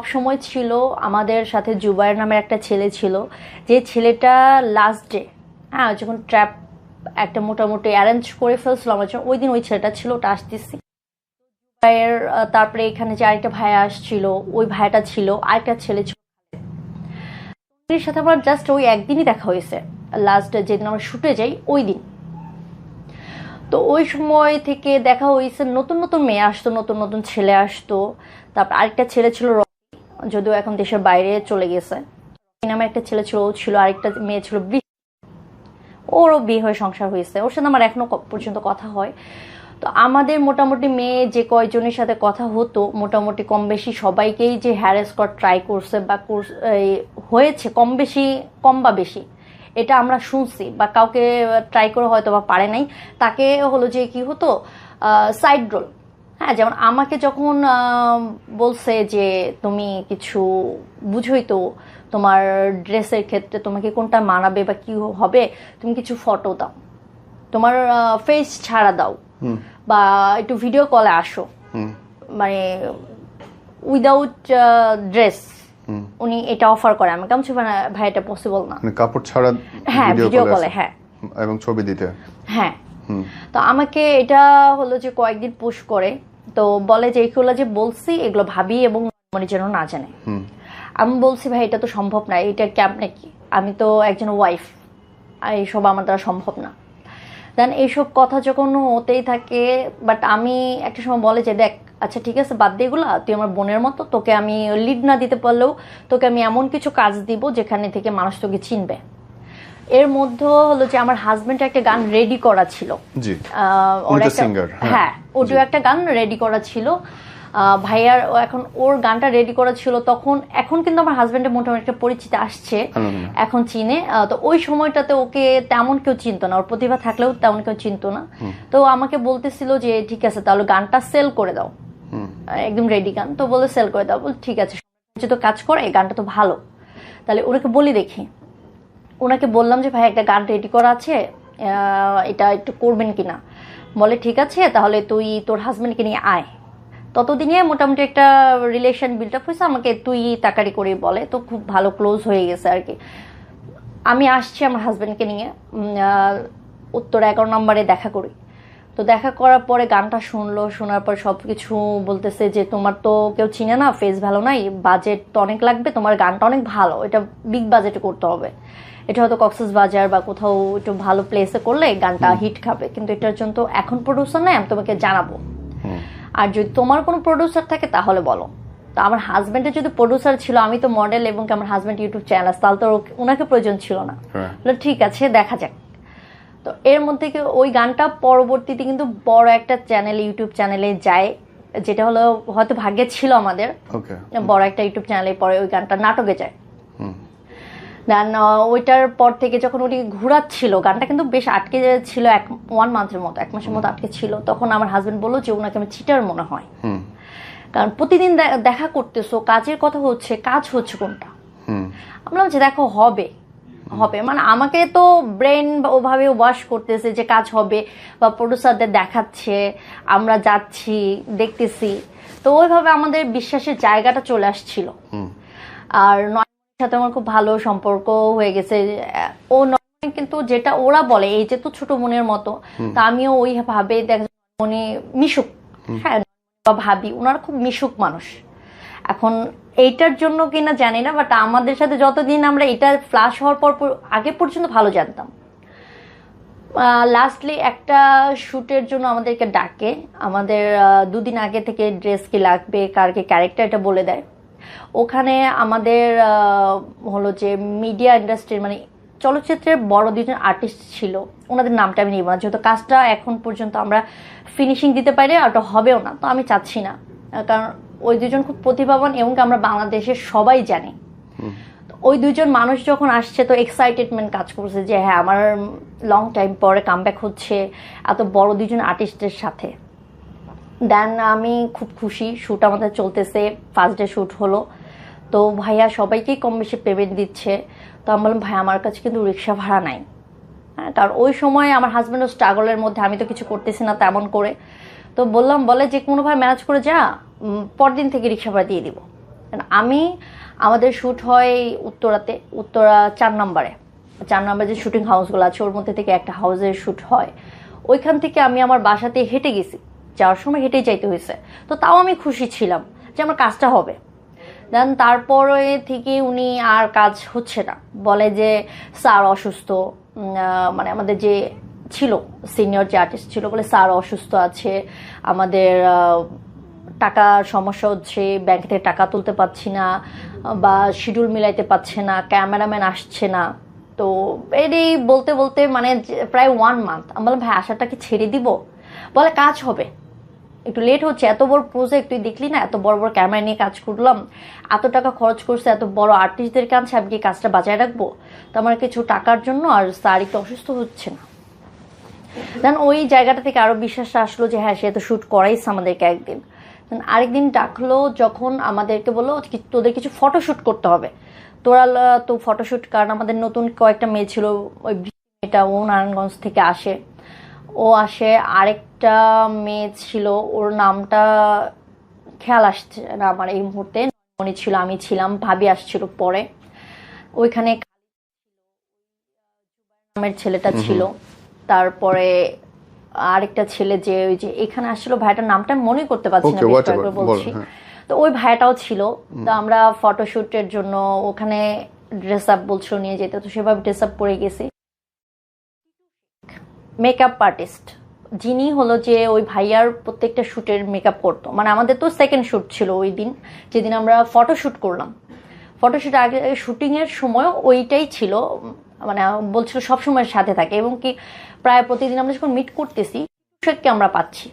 সময় ছিল। আমাদের সাথে জুবাইর নামের একটা ছেলে ছিল, যে ছেলেটা লাস্ট ডে, যখন ট্র্যাপ একটা মোটামুটি অ্যারেঞ্জ করে ফেলছিল আমার জন্য, ওই দিন ওই ছেলেটা ছিল, ওটা আসতেছি। তারপরে এখানে যে আরেকটা ভাইয়া আসছিল, ওই ভাইয়াটা ছিল, আরেকটা ছেলে ছিল, এর সাথে আমার জাস্ট ওই একদিনই দেখা হয়েছে, লাস্ট যেদিন আমরা শুটে যাই ওই দিন। তো ওই সময় থেকে দেখা হয়েছে, নতুন নতুন মেয়ে আসতো, নতুন নতুন ছেলে আসতো। তারপর আরেকটা ছেলে ছিল যদিও এখন দেশের বাইরে চলে গেছে, নামে একটা ছেলে ছিল, ও ছিল, আরেকটা মেয়ে ছিল, ওরও বিয়ে হয়ে সংসার হয়েছে, ওর সাথে আমার এখনো পর্যন্ত কথা হয়। তো আমাদের মোটামুটি মেয়ে যে কয়জনের সাথে কথা হতো, মোটামুটি কম বেশি সবাইকেই যে হ্যারাস করার ট্রাই করছে বা হয়েছে, কম বা বেশি, এটা আমরা শুনছি, বা কাউকে ট্রাই করে হয়তো বা পারে নাই, তাকে হলো যে কি হতো সাইড রোল। যেমন আমাকে যখন বলছে যে তুমি কিছু বুঝোই তো, তোমার ড্রেসের ক্ষেত্রে তোমাকে কোনটা মানাবে বা কি হবে, তুমি কিছু ফটো দাও, তোমার ফেস ছাড়া দাও, বা একটু ভিডিও কলে আসো, মানে উইদাউট ড্রেস। উনি এটা অফার করে, আমি কেমন ভাই এটা পসিবল না, কাপড় ছাড়া ভিডিও কলে, এবং ছবি দিতে। তো আমাকে এটা হলো যে কয়েকদিন পুশ করে, তো বলে যে এগুলো যে বলছি এগুলো ভাবি এবং মনে যেন না জানে। আমি বলছি ভাই এটা তো সম্ভব না, এটা কেমনে কি, আমি তো একজন ওয়াইফ, এইসব আমার দ্বারা সম্ভব না। দেন এইসব কথা যখন হতেই থাকে, বাট আমি একটা সময় বলে যে দেখ আচ্ছা ঠিক আছে বাদ দিয়ে এগুলা, তুই আমার বোনের মতো, তোকে আমি লিড না দিতে পারলেও তোকে আমি এমন কিছু কাজ দিব যেখানে থেকে মানুষ তোকে চিনবে। এর মধ্যে হলো যে আমার হাজবেন্ডের একটা গান রেডি করা ছিল, অডিও একটা গান রেডি করা ছিল ভাইয়ার, এখন ওর গানটা রেডি করা ছিল তখন। এখন কিন্তু আমার হাজবেন্ডের মোটামুটি একটা পরিচিত আসছে, এখন চিনে। তো ওই সময়টাতে ওকে তেমন কেউ চিনতো না, ওর প্রতিভা থাকলেও তেমন কেউ চিনতো না। তো আমাকে বলতেছিল যে ঠিক আছে তাহলে গানটা সেল করে দাও, একদম রেডি গান, তো বলে সেল করে দাও। বল ঠিক আছে, তো কাজ করে, গানটা তো ভালো, তাহলে ওনাকে বলি দেখি। ওনাকে বললাম যে ভাই একটা গান রেডি করা আছে, এটা একটু করবেন কিনা। বলে ঠিক আছে তাহলে তুই তোর হাজবেন্ডকে নিয়ে আয়। ততদিনে মোটামুটি একটা রিলেশন বিল্ড আপ হয়েছে, আমাকে তুই তাকারি করে বলে, তো খুব ভালো ক্লোজ হয়ে গেছে আর কি। আমি আসছি আমার হাজবেন্ডকে নিয়ে, উত্তর 11 নম্বরে দেখা করি। তো দেখা করার পরে গানটা শোনার পর সবকিছু বলতেছে যে তোমার তো কেউ চিনে না, ফেস ভালো নাই, বাজেট তো অনেক লাগবে, তোমার গানটা অনেক ভালো, এটা বিগ বাজেটে করতে হবে, এটা হয়তো কক্সবাজার বা কোথাও একটু ভালো প্লেসে করলে গানটা হিট খাবে, কিন্তু এটার জন্য তো এখন প্রডিউসার নাই, আমি তোমাকে জানাবো, আর যদি তোমার কোনো প্রডিউসার থাকে তাহলে বলো। তো আমার হাজবেন্ডের যদি প্রডিউসার ছিল, আমি তো মডেল এবং আমার হাজবেন্ড ইউটিউব চ্যানেল, তাহলে তো ওনাকে প্রয়োজন ছিল না। ঠিক আছে দেখা যাক। তো এর মধ্যে ওই গানটা পরবর্তীতে কিন্তু বড় একটা চ্যানেল, ইউটিউব চ্যানেলে যায়, যেটা হলো হয়তো ভাগ্যে ছিল আমাদের, বড় একটা ইউটিউব চ্যানেলে পরে ওই গানটা নাটকে যায়। দেন ওইটার পর থেকে যখন উনি ঘুরাচ্ছিল গানটা, কিন্তু বেশ আটকে ছিল 1 মান্থের মতো, 1 মাসের মতো আটকে ছিল। তখন আমার হাজবেন্ড বললো যে ওনাকে আমি চিটার মনে হয়, কারণ প্রতিদিন দেখা করতেছো, কাজের কথা হচ্ছে, কাজ হচ্ছে কোনটা। আমরা বলছি দেখো হবে, মানে আমাকে তো ব্রেন ওভাবে ওয়াশ করতেছে যে কাজ হবে, বা প্রডিউসারদের দেখাচ্ছে, আমরা যাচ্ছি দেখতেছি, তো ওইভাবে আমাদের বিশ্বাসের জায়গাটা চলে আসছিল। আর সাথে আমার খুব ভালো সম্পর্ক হয়ে গেছে। ও কিন্তু যেটা ওরা বলে এই যে তো ছোট বোনের মতো, তা আমিও ওই ভাবে উনি মিশুক, ভাবি ওনারা খুব মিশুক মানুষ। এখন এইটার জন্য কিনা জানি না, বাট আমাদের সাথে যতদিন আমরা এটা ফ্লাশ হওয়ার পর আগে পর্যন্ত ভালো জানতাম। লাস্টলি একটা শুটের জন্য আমাদেরকে ডাকে, আমাদের 2 দিন আগে থেকে ড্রেস কি লাগবে, কারকে ক্যারেক্টার এটা বলে দেয়। ওখানে আমাদের হলো যে মিডিয়া ইন্ডাস্ট্রির মানে চলচ্চিত্রের বড় 2জন আর্টিস্ট ছিল, ওনাদের নামটা আমি নিব না, যেহেতু কাজটা এখন পর্যন্ত আমরা ফিনিশিং দিতে পারি, আর ওটা হবেও না, তো আমি চাচ্ছি না, কারণ ওই 2জন খুব প্রতিভাবান এবং আমরা বাংলাদেশের সবাই জানি ওই দুইজন মানুষ যখন আসছে তো এক্সাইটেডমেন্ট কাজ করছে যে হ্যাঁ আমার লং টাইম পরে কামব্যাক হচ্ছে এত বড় দুইজন আর্টিস্টের সাথে। দেন আমি খুব খুশি, শ্যুট আমাদের চলতেছে, ফার্স্ট ডে শ্যুট হলো। তো ভাইয়া সবাইকেই কম বেশি পেমেন্ট দিচ্ছে। তো আমি বললাম ভাই আমার কাছে কিন্তু রিক্সা ভাড়া নাই, হ্যাঁ, কারণ ওই সময় আমার হাজব্যান্ডও স্ট্রাগলের মধ্যে, আমি তো কিছু করতেছি না তেমন করে। তো বললাম, বলে যে কোনোভাবে ম্যানেজ করে যা, পরদিন থেকে রিক্সা ভাড়া দিয়ে দিব। আমাদের শ্যুট হয় উত্তরাতে, উত্তরা 4 নম্বরে যে শুটিং হাউসগুলো আছে ওর মধ্যে থেকে একটা হাউসের শ্যুট হয়। ওইখান থেকে আমি আমার বাসাতে হেঁটে গেছি, যাওয়ার সময় হেঁটেই যাইতে হয়েছে। তো তাও আমি খুশি ছিলাম যে আমার কাজটা হবে। দেন তারপরে থেকে উনি আর কাজ হচ্ছে না, বলে যে স্যার অসুস্থ, মানে আমাদের যে ছিল সিনিয়র যে আর্টিস্ট ছিল, বলে স্যার অসুস্থ আছে, আমাদের টাকার সমস্যা হচ্ছে, ব্যাংক থেকে টাকা তুলতে পারছি না, বা শিডিউল মিলাইতে পারছে না, ক্যামেরাম্যান আসছে না। তো এই বলতে বলতে মানে প্রায় 1 মান্থ আমি বললাম ভাই আশাটা কি ছেড়ে দিব? বলে কাজ হবে, একটু লেট হচ্ছে, এত বড় প্রজেক্ট তুই দেখলি না, এত বড় বড় ক্যামেরা নিয়ে কাজ করলাম, এত টাকা খরচ করছে, এত বড় আর্টিস্টদের কাছে আমি কি কাজটা বাঁচায় রাখবো? তো আমার কিছু টাকার জন্য, আর স্যার একটু অসুস্থ হচ্ছে না। দেন ওই জায়গাটা থেকে আরো বিশ্বাসটা আসলো যে হ্যাঁ সে তো শ্যুট করাইছে আমাদেরকে একদিন। আরেকদিন ডাকলো যখন আমাদেরকে বললো তোদের কিছু ফটোশ্যুট করতে হবে, তোরা তো ফটোশ্যুট, কারণ আমাদের নতুন কয়েকটা মেয়ে ছিল, ওই মেয়েটা ও নারায়ণগঞ্জ থেকে আসে, ও আসে, আরেকটা মেয়ে ছিল ওর নামটা খেয়াল আসছে না আমার এই মুহূর্তে, উনি ছিল, আমি ছিলাম, ভাবি আসছিল পরে, ওইখানে নামের ছেলেটা ছিল, তারপরে আরেকটা ছেলে যে ওই যে এখানে আসছিল, ভাইটার নামটা মনে করতে পারছি না, বলছি। তো ওই ভাইটাও ছিল। তো আমরা ফটোশুটের জন্য ওখানে ড্রেস আপ বলছিল নিয়ে যেতে, তো সেভাবে ড্রেস আপ পরে গেছি। মেকআপ আর্টিস্ট যিনি হলো যে ওই ভাইয়ার প্রত্যেকটা শুটের মেকআপ করতো, মানে আমাদের তো সেকেন্ড শুট ছিল ওই দিন, যেদিন আমরা ফটোশুট করলাম। ফটোশুট আগে শুটিং এর সময় ওইটাই ছিল, মানে বলছিল সবসময় সাথে থাকে, এবং কি প্রায় প্রতিদিন আমরা যখন মিট করতেছি শেখকে আমরা পাচ্ছি,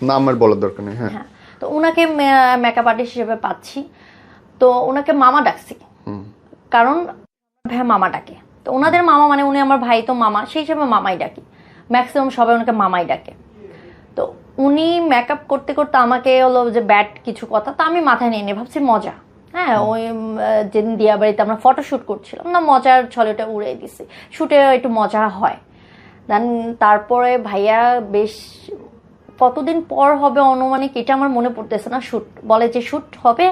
নাম আর বলার দরকার নেই। হ্যাঁ, তো ওনাকে মেকআপ আর্টিস্ট হিসেবে পাচ্ছি। তো ওনাকে মামা ডাকছি, কারণ ভাই মামা ডাকে, তো ওনাদের মামা মানে উনি আমার ভাই, তো মামা সেই হিসেবে মামাই ডাকি, ম্যাক্সিমাম সবাই ওনাকে মামাই ডাকে। তো উনি মেকআপ করতে করতে আমাকে হলো যে ব্যাড কিছু কথা, তো আমি মাথায় নিয়ে নিয়ে ভাবছি মজা, হ্যাঁ, ওই যেদিন দিয়া বাড়িতে আমরা ফটোশ্যুট করছিলাম না, মজার ছলে ওটা উড়িয়ে দিছি, শুটে একটু মজা হয়। দেন তারপরে ভাইয়া বেশ কতদিন পর হবে অনুমানিক, এটা আমার মনে পড়তেছে না, শুট বলে যে শুট হবে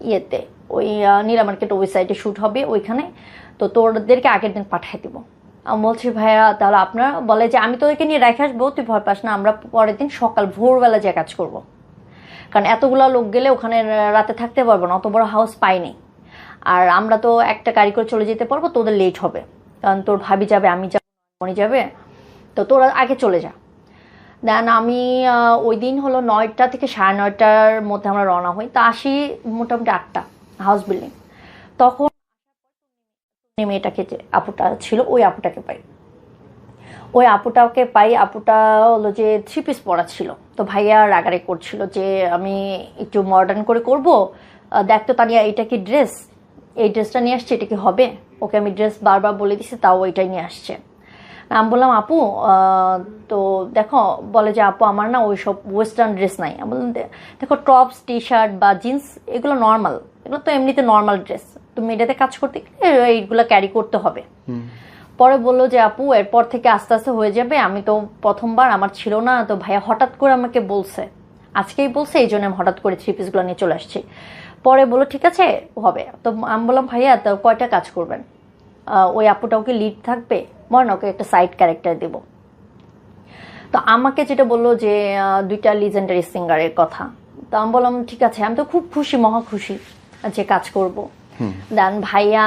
ইয়েতে, ওই নীলা মার্কেট ওয়েবসাইটে শুট হবে ওইখানে, তো তোদেরকে আগের দিন পাঠিয়ে দিব। আমি বলছি ভাইয়া তাহলে আপনারা, বলে যে আমি তোদেরকে নিয়ে রেখে আসবো, তুই ভয় পাস না, আমরা পরের দিন সকাল ভোরবেলা যে কাজ করব, কারণ এতগুলো লোক গেলে ওখানে রাতে থাকতে পারবো না, অত বড় হাউস পাইনি, আর আমরা তো একটা গাড়ি করে চলে যেতে পারবো, তোদের লেট হবে, কারণ তোর ভাবি যাবে, আমি যাবো, মনি যাবে, তো তোরা আগে চলে যা। দেন আমি ওই দিন হলো 9টা থেকে 9:30টার মধ্যে আমরা রওনা হই, তা আসি মোটামুটি 8টা, হাউস বিল্ডিং। তখন মেয়েটাকে যে আপুটা ছিল ওই আপুটাকে পাই, আপুটা হলো যে 3 পিস পরা ছিল। তো ভাইয়া রাগারে করছিল যে আমি একটু মডার্ন করে করবো, দেখতো তানিয়া এটা কি ড্রেস, এই ড্রেসটা নিয়ে আসছে, এটা কি হবে? ওকে আমি ড্রেস বারবার বলে দিছি, তাও ওইটাই নিয়ে আসছে। আমি বললাম আপু তো দেখো, বলে যে আপু আমার না ওই সব ওয়েস্টার্ন ড্রেস নাই। আমি বললাম দেখো টপস টি শার্ট বা জিন্স এগুলো নর্মাল, এগুলো তো এমনিতে নর্মাল ড্রেস, তুমি এটাতে কাজ করতে গেলে এইগুলো ক্যারি করতে হবে। পরে বললো যে আপু এরপর থেকে আস্তে আস্তে হয়ে যাবে, আমি তো প্রথমবার আমার ছিল না, তো ভাইয়া হঠাৎ করে আমাকে বলছে, আজকেই বলছে, এই জন্য আমি হঠাৎ করে 3 পিসগুলো নিয়ে চলে আসছি। পরে বললো ঠিক আছে হবে। তো আমি বললাম ভাইয়া তো কয়টা কাজ করবেন? ওই আপুটা ওকে লিড থাকবে, মনে ওকে একটা সাইড ক্যারেক্টার দেব। তো আমাকে যেটা বললো যে 2টা লিজেন্ডারি সিঙ্গারের কথা। তো আমি বললাম ঠিক আছে, আমি তো খুব খুশি, মহা খুশি যে কাজ করব। দেন ভাইয়া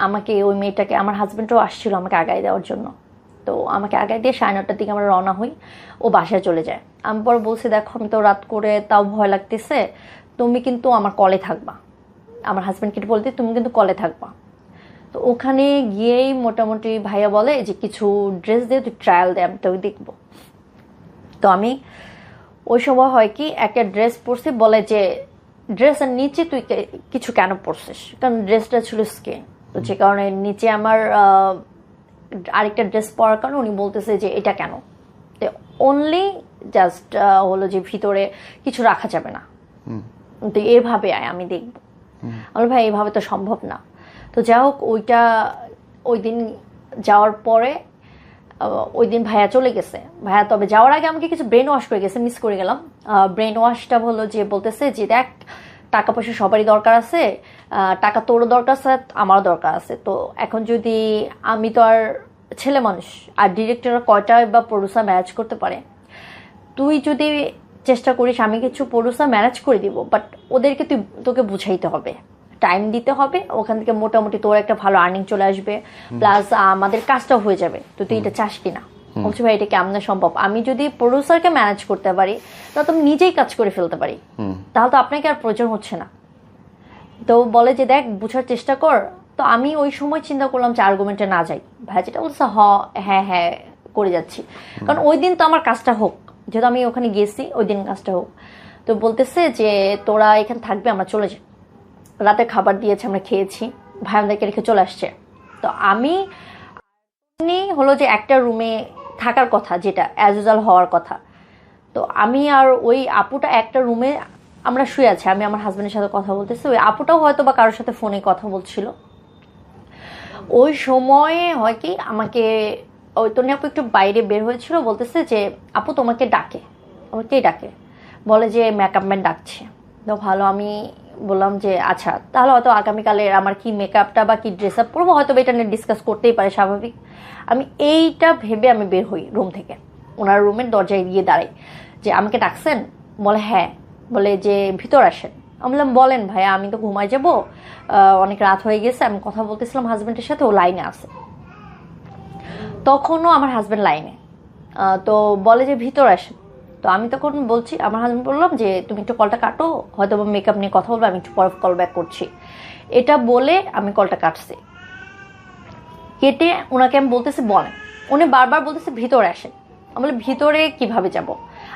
আমাকে ওই মেয়েটাকে, আমার হাজবেন্ডও আসছিল আমাকে আগায় দেওয়ার জন্য, তো আমাকে আগায় দিয়ে 9:30টার দিকে আমরা রওনা হই, ও বাসায় চলে যায়। আমি পরে বলছি দেখো আমি তো রাত করে, তাও ভয় লাগতেছে, তুমি কিন্তু আমার কলে থাকবা, আমার হাজবেন্ডকে বলতে তুমি কিন্তু কলে থাকবা। তো ওখানে গিয়েই মোটামুটি ভাইয়া বলে যে কিছু ড্রেস দিয়ে তুই ট্রায়াল দে, আমি তোকে দেখবো। তো আমি ওই সময় হয় কি একটা ড্রেস পরছি, বলে যে ড্রেসের নিচে তুই কিছু কেন পরছিস, কারণ ড্রেসটা ছিল স্কিন, তো যে কারণে নিচে আমার আরেকটা ড্রেস পরার কারণে উনি বলতেছে যে এটা কেন, অনলি জাস্ট হলো যে ভিতরে কিছু রাখা যাবে না, তো এভাবে আমি দেখব। আমার ভাই এভাবে তো সম্ভব না। তো যাই হোক, ওই দিন যাওয়ার পরে ওই দিন ভাইয়া চলে গেছে। ভাইয়া তবে যাওয়ার আগে আমাকে কিছু ব্রেন ওয়াশ করে গেছে, মিস করে গেলাম। ব্রেন ওয়াশটা হলো যে বলতেছে যে দেখ, টাকা পয়সা সবারই দরকার আছে, টাকা তোরও দরকার আছে, আমারও দরকার আছে। তো এখন যদি আমি তো আর ছেলে মানুষ, আর ডিরেক্টররা কয়টা বা প্রডিউসার ম্যানেজ করতে পারে, তুই যদি চেষ্টা করিস আমি কিছু প্রডিউসার ম্যানেজ করে দিব, বাট ওদেরকে তোকে বুঝাইতে হবে, টাইম দিতে হবে, ওখান থেকে মোটামুটি তোর একটা ভালো আর্নিং চলে আসবে, প্লাস আমাদের কাজটাও হয়ে যাবে। তো তুই এটা চাস কিনা? বলছি ভাই এটা কেমনে সম্ভব, আমি যদি প্রডিউসারকে ম্যানেজ করতে পারি তাহলে তো আমি নিজেই কাজ করে ফেলতে পারি, তাহলে তো আপনাকে আর প্রয়োজন হচ্ছে না। তো বলে যে দেখ বুঝার চেষ্টা কর। তো আমি ওই সময় চিন্তা করলাম যে আর্গুমেন্টে না যাই, ভাই যেটা বলছে হ্যাঁ হ্যাঁ করে যাচ্ছি, কারণ ওই দিন তো আমার কাজটা হোক, যেহেতু আমি ওখানে গেছি ওই দিন কাজটা হোক। তো বলতেছে যে তোরা এখানে থাকবে, আমরা চলে যাই। রাতে খাবার দিয়েছে, আমরা খেয়েছি, ভাই আমাদেরকে রেখে চলে আসছে। তো আমি হলো যে একটা রুমে থাকার কথা, যেটা অ্যাজ ইউজুয়াল হওয়ার কথা। তো আমি আর ওই আপুটা একটা রুমে আমরা শুয়ে আছি, আমি আমার হাজব্যান্ডের সাথে কথা বলতেছি, ওই আপুটাও হয়তো বা কারোর সাথে ফোনে কথা বলছিল। ওই সময়ে হয় কি, আমাকে ওই তনি আপু একটু বাইরে বের হয়েছিল, বলতেছে যে আপু তোমাকে ডাকে। আমাকেই ডাকে, বলে যে মেকআপ ম্যান ডাকছে। তো ভালো, আমি বললাম যে আচ্ছা তাহলে হয়তো আগামীকালে আমার কি মেকআপটা বা কি ড্রেস আপ পরবো, হয়তো এটা নিয়ে ডিসকাস করতেই পারে, স্বাভাবিক। আমি এইটা ভেবে আমি বের হই রুম থেকে, ওনার রুমের দরজায় গিয়ে দাঁড়াই, যে আমাকে ডাকছেন? বলে হ্যাঁ। বলে যে ভিতর আসেন। আমি বললাম বলেন ভাইয়া, আমি তো ঘুমাই যাব, অনেক রাত হয়ে গেছে, আমি কথা বলতেছিলাম হাজব্যান্ডের সাথে, ও লাইনে আছে। তখনও আমার হাজব্যান্ড লাইনে। তো বলে যে ভিতর আসেন। তো আমি তখন বলছি, আমার হাজব্যান্ড বললাম যে তুমি একটু কলটা কাটো, হয়তো মেকআপ নিয়ে কথা বলবো, আমি একটু পরে কল ব্যাক করছি। এটা বলে আমি কলটা কাটছি। কেটে ওনাকে আমি বলতেছি বলেন, উনি বারবার বলতেছে ভিতরে আসেন। আমি বলি ভিতরে কিভাবে যাব?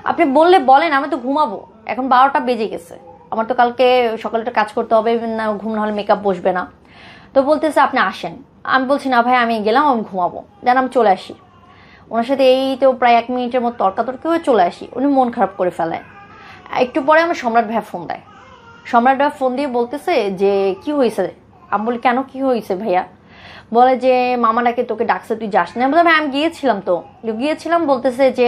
আপনি বললে বলেন, আমি তো ঘুমাবো, এখন 12টা বেজে গেছে, আমার তো কালকে সকালে একটা কাজ করতে হবে, না ঘুম না হলে মেকআপ বসবে না। তো বলতেছে আপনি আসেন। আমি বলছি না ভাই আমি গেলাম, আমি ঘুমাবো, যেন আমি চলে আসি। ওনার সাথে এই তো প্রায় 1 মিনিটের মতো তর্কাতর্কি হয়ে চলে আসি, উনি মন খারাপ করে ফেলায়। একটু পরে আমার সম্রাট ভাই ফোন দেয়। সম্রাট ভাই ফোন দিয়ে বলতেছে যে কি হয়েছে? আমি বলি কেন, কি হয়েছে ভাইয়া? বলে যে মামা নাকি তোকে ডাকছে, তুই যাস না। বললাম আমি গিয়েছিলাম, তো গিয়েছিলাম। বলতেছে যে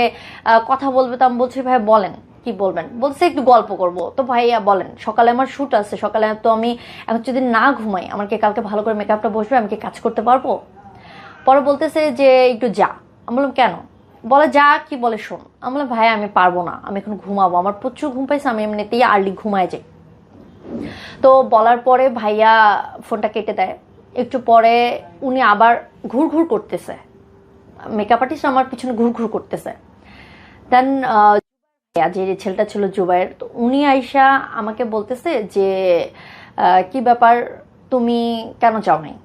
কথা বলবে। তো আমি বলছি ভাই বলেন কি বলবেন? বলছে একটু গল্প করব। তো ভাইয়া বলেন, সকালে আমার শ্যুট আছে, সকালে তো আমি এখন যদি না ঘুমাই, আমার কি কালকে ভালো করে মেকআপটা বসবে, আমি কি কাজ করতে পারবো? পরে বলতেছে যে একটু যা। আমি বললাম কেন? বলে যা, কি বলে শোন। আমি বললাম ভাই আমি পারবো না, আমি এখন ঘুমাবো, আমার প্রচুর ঘুম পাইছে, আমি এমনিতেই আর্লি ঘুমায় যাই। তো বলার পরে ভাইয়া ফোনটা কেটে দেয়। একটু পরে উনি আবার ঘুরঘুর করতেছে, মেকআপ আর্টিস্ট আমার পিছনে ঘুরঘুর করতেছে। দেন যে ছেলেটা ছিল জুবাইর, তো উনি আইসা আমাকে বলতেছে যে কি ব্যাপার, তুমি কেন যাও নাই?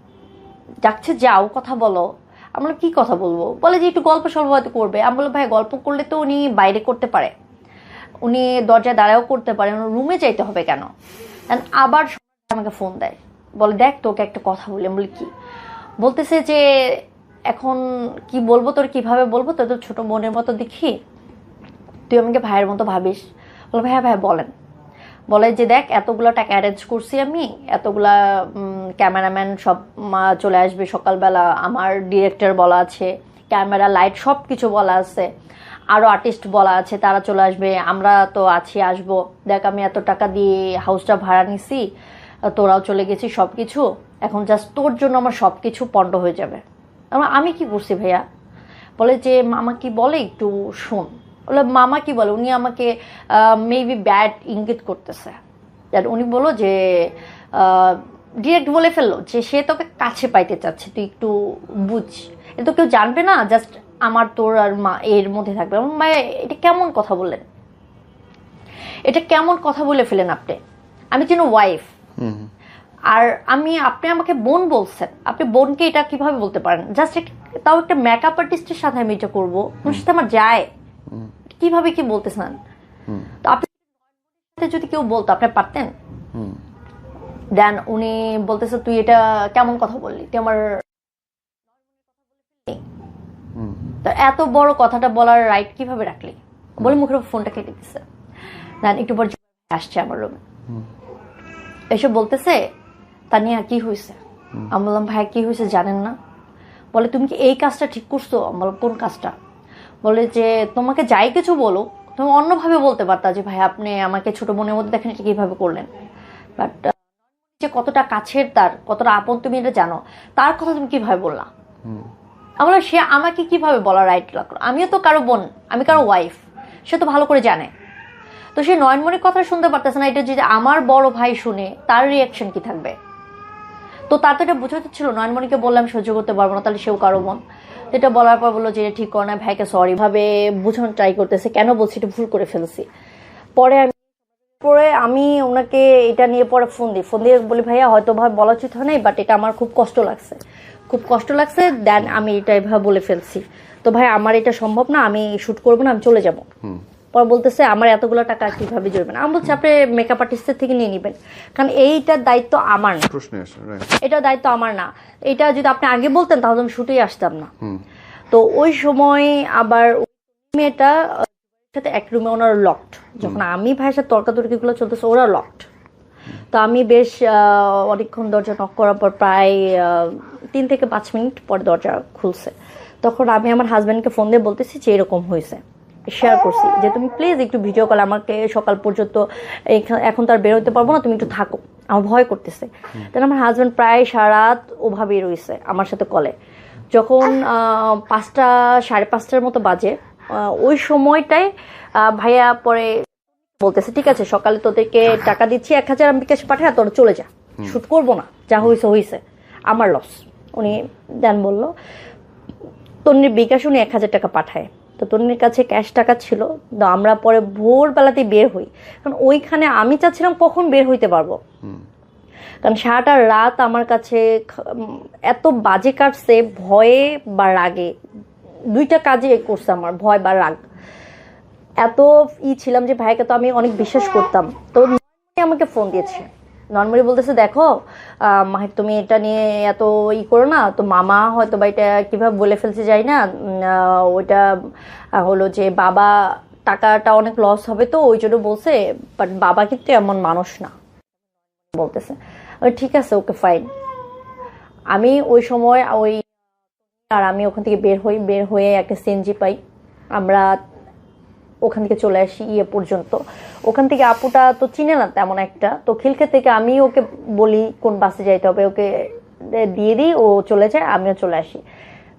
যাচ্ছে যাও, কথা বলো। আমরা কি কথা বলবো? বলে যে একটু গল্প সল্প হয়তো করবে। আমি বললাম ভাই গল্প করলে তো উনি বাইরে করতে পারে, উনি দরজায় দাঁড়াও করতে পারে, রুমে যাইতে হবে কেন? আবার আমাকে ফোন দেয়, বলে দেখ তোকে একটা কথা বলি। আমি বলি কি? বলতেছে যে এখন কি বলবো, তোর কিভাবে বলবো, তোর তো ছোট বোনের মতো দেখি, তুই আমাকে ভাইয়ের মতো ভাবিস। বলে ভাইয়া ভাই বলেন। বলে যে দেখ এতগুলো টাকা অ্যারেঞ্জ করছি আমি, এতগুলা ক্যামেরাম্যান সব চলে আসবে সকালবেলা, আমার ডিরেক্টর বলা আছে, ক্যামেরা লাইট সব কিছু বলা আছে, আরও আর্টিস্ট বলা আছে তারা চলে আসবে, আমরা তো আছি আসবো। দেখ আমি এত টাকা দিয়ে হাউসটা ভাড়া নিছি, তোরাও চলে গেছি, সব কিছু এখন জাস্ট তোর জন্য আমার সব কিছু পণ্ড হয়ে যাবে। আমি কি করছি ভাইয়া? বলে যে মামা কি বলে একটু শোন। বলে মামা কি বলে? উনি আমাকে মেবি ব্যাড ইঙ্গিত করতেছে। উনি বললো যে ডিরেক্ট বলে ফেললো যে সে তোকে কাছে পাইতে চাচ্ছে, তুই একটু বুঝ, এটা তো কেউ জানবে না, জাস্ট আমার তোর আর মা এর মধ্যে থাকবে। ভাই এটা কেমন কথা বললেন? এটা কেমন কথা বলে ফেলেন আপনি? আমি যেন ওয়াইফ, আর আপনি আমাকে বোন বলছেন, আপনি বোনকে এটা কিভাবে বলতে পারেন? জাস্ট তাও একটা মেকআপ আর্টিস্টের সাথে আমি এটা করবো, ওর সাথে আমার যায়, কিভাবে কি বলতেছেন? তো আপনি যদি কেউ বলতো আপনি পারতেন? দেন উনি বলতেছে তুই এটা কেমন কথা বললি, তুই আমার এত বড় কথাটা বলার রাইট কিভাবে রাখলি, বলে মুখের ফোনটা কেটে দিচ্ছে। দেন একটু পর আসছে আমার রুমে, এসে বলতেছে তানিয়া কি হয়েছে। আমি বললাম ভাই কি হয়েছে জানেন না। বলে তুমি কি এই কাজটা ঠিক করছো। আমি বললাম কোন কাজটা। বলে যে তোমাকে যাই কিছু বলো তুমি অন্যভাবে বলতে পারতা, যে ভাই আপনি আমাকে ছোট বোনের মধ্যে দেখেন এটা কিভাবে করলেন, বাট যে কতটা কাছের তার, কতটা আপন তুমি এটা জানো, তার কথা তুমি কিভাবে বললা। আমরা সে আমাকে কিভাবে বলা রাইট লাগলো, আমিও তো কারো বোন, আমি কারো ওয়াইফ, সে তো ভালো করে জানে। তো সে নয়নমণির কথা শুনতে পারতেছে না, এটা যদি আমার বড় ভাই শুনে তার রিয়াকশন কি থাকবে। তো তার তো এটা বুঝতে ছিল, নয়নমণিকে বললাম সহ্য করতে পারবো না, তাহলে সেও কারো বোন। এটা বলার পর বললো যে ঠিক করে না, ভাইকে সরি ভাবে বুঝানোর ট্রাই করতেছে, কেন বলছি এটা ভুল করে ফেলছি। পরে আমি ওনাকে এটা নিয়ে পরে ফোন দিয়ে বলি ভাইয়া হয়তো ভাই বলা উচিত হয় নাই, বাট এটা আমার খুব কষ্ট লাগছে, দেন আমি এটা এভাবে বলে ফেলছি। তো ভাই আমার এটা সম্ভব না, আমি শুট করবো না, আমি চলে যাবো। পর বলতেছে আমার এতগুলো টাকা কিভাবে জড়বেন। আমি বলছি আপনি মেকআপ আর্টিস্টের থেকে নিয়ে নিবেন, কারণ এইটার দায়িত্ব আমার না, এটা দায়িত্ব আমার না। এটা যদি আপনি আগে বলতেন তাহলে আমি শুটেই আসতাম না। তো ওই সময় আবার মেয়েটা সাথে এক রুমে ওনার লকড, যখন আমি ভাইয়ের সাথে তর্কাতর্কি গুলো চলতেছে ওরা লকড। তো আমি বেশ অনেকক্ষণ দরজা নক করার পর প্রায় 3 থেকে 5 মিনিট পরে দরজা খুলছে। তখন আমি আমার হাজব্যান্ডকে ফোন দিয়ে বলতেছি যে এরকম হয়েছে, শেয়ার করছি যে তুমি প্লিজ একটু ভিডিও কল আমাকে সকাল পর্যন্ত, এখন তো আর বের হতে পারবো না, তুমি একটু থাকো, আমার ভয় করতেছে। তাহলে আমার হাজব্যান্ড প্রায় সারা রাত ওভাবেই রয়েছে আমার সাথে কলে। যখন 5টা 5:30টার মতো বাজে, ওই সময়টায় ভাইয়া পরে বলতেছে ঠিক আছে সকালে তোদেরকে টাকা দিচ্ছি 1000 আমি বিকাশ পাঠায়, তোরা চলে যা, শুট করবো না, যা হয়েছে আমার লস। উনি দেন বললো তন্নির বিকাশ, উনি 1000 টাকা পাঠায়। তো তন্নির কাছে ক্যাশ টাকা ছিল। তো আমরা পরে ভোরবেলাতে বের হই, কারণ ওইখানে আমি চাচ্ছিলাম কখন বের হইতে পারবো, কারণ সারাটা রাত আমার কাছে এত বাজে কাটছে, ভয়ে বা রাগে, 2টা কাজে করছে আমার, ভয় বা রাগ। এত ছিলাম যে ভাইকে তো আমি অনেক বিশ্বাস করতাম। তো আমাকে ফোন দিয়েছে, নর্মালি বলতেছে দেখো মাহির তুমি এটা নিয়ে এত করো না, তো মামা হয়তো বা এটা কিভাবে বলে ফেলছে যাই না, ওইটা হলো যে বাবা টাকাটা অনেক লস হবে তো ওই জন্য বলছে, বাট বাবা কিন্তু এমন মানুষ না বলতেছে। ঠিক আছে ওকে ফাইন। আমি ওই সময় আমি ওখান থেকে বের হয়ে একটা সিএনজি পাই, আমরা ওখান থেকে চলে আসি পর্যন্ত। ওখান থেকে আপুটা তো চিনে না তেমন একটা, তো খিলকে থেকে আমি ওকে বলি কোন বাসে যাইতে হবে, ওকে দিয়ে দিই, ও চলে যায়, আমিও চলে আসি।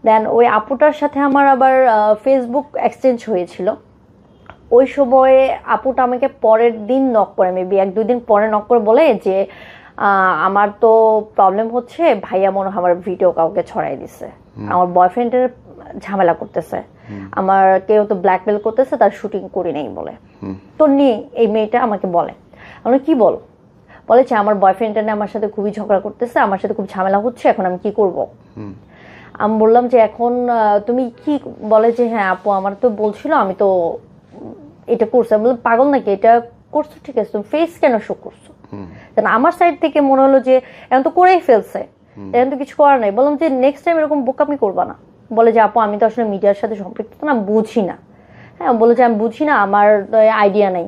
দেন ওই আপুটার সাথে আমার আবার ফেসবুক এক্সচেঞ্জ হয়েছিল। ওই সময়ে আপুটা আমাকে পরের দিন নক করে, মেবি 1-2 দিন পরে নক করে বলে যে আমার তো প্রবলেম হচ্ছে, ভাইয়া মনে হয় আমার ভিডিও কাউকে ছড়াই দিছে, আমার বয়ফ্রেন্ডের ঝামেলা করতেছে, আমার কেউ তো ব্ল্যাকমেল করতেছে, তার শুটিং করি নাই বলে। তন্নি এই মেয়েটা আমাকে বলে, আমরা কি বলো, বলেছে আমার বয়ফ্রেন্ডটা আমার সাথে খুবই ঝগড়া করতেছে, আমার সাথে খুব ঝামেলা হচ্ছে, এখন আমি কি করব। আমি বললাম যে এখন তুমি কি, বলে যে হ্যাঁ আপু আমার তো বলছিল আমি তো এটা করছি। আমি বললাম পাগল নাকি, এটা করছো ঠিক আছে, তুমি ফেস কেন শো করছো। আমার সাইড থেকে মনে হলো যে এখন তো করেই ফেলছে, এখন তো কিছু করার নাই। বললাম যে নেক্সট টাইম এরকম বোকামি করবা না। বলে যে আপু আমি তো আসলে মিডিয়ার সাথে সম্পৃক্ত না, বুঝি না। হ্যাঁ বলে যে আমি বুঝি না, আমার আইডিয়া নাই।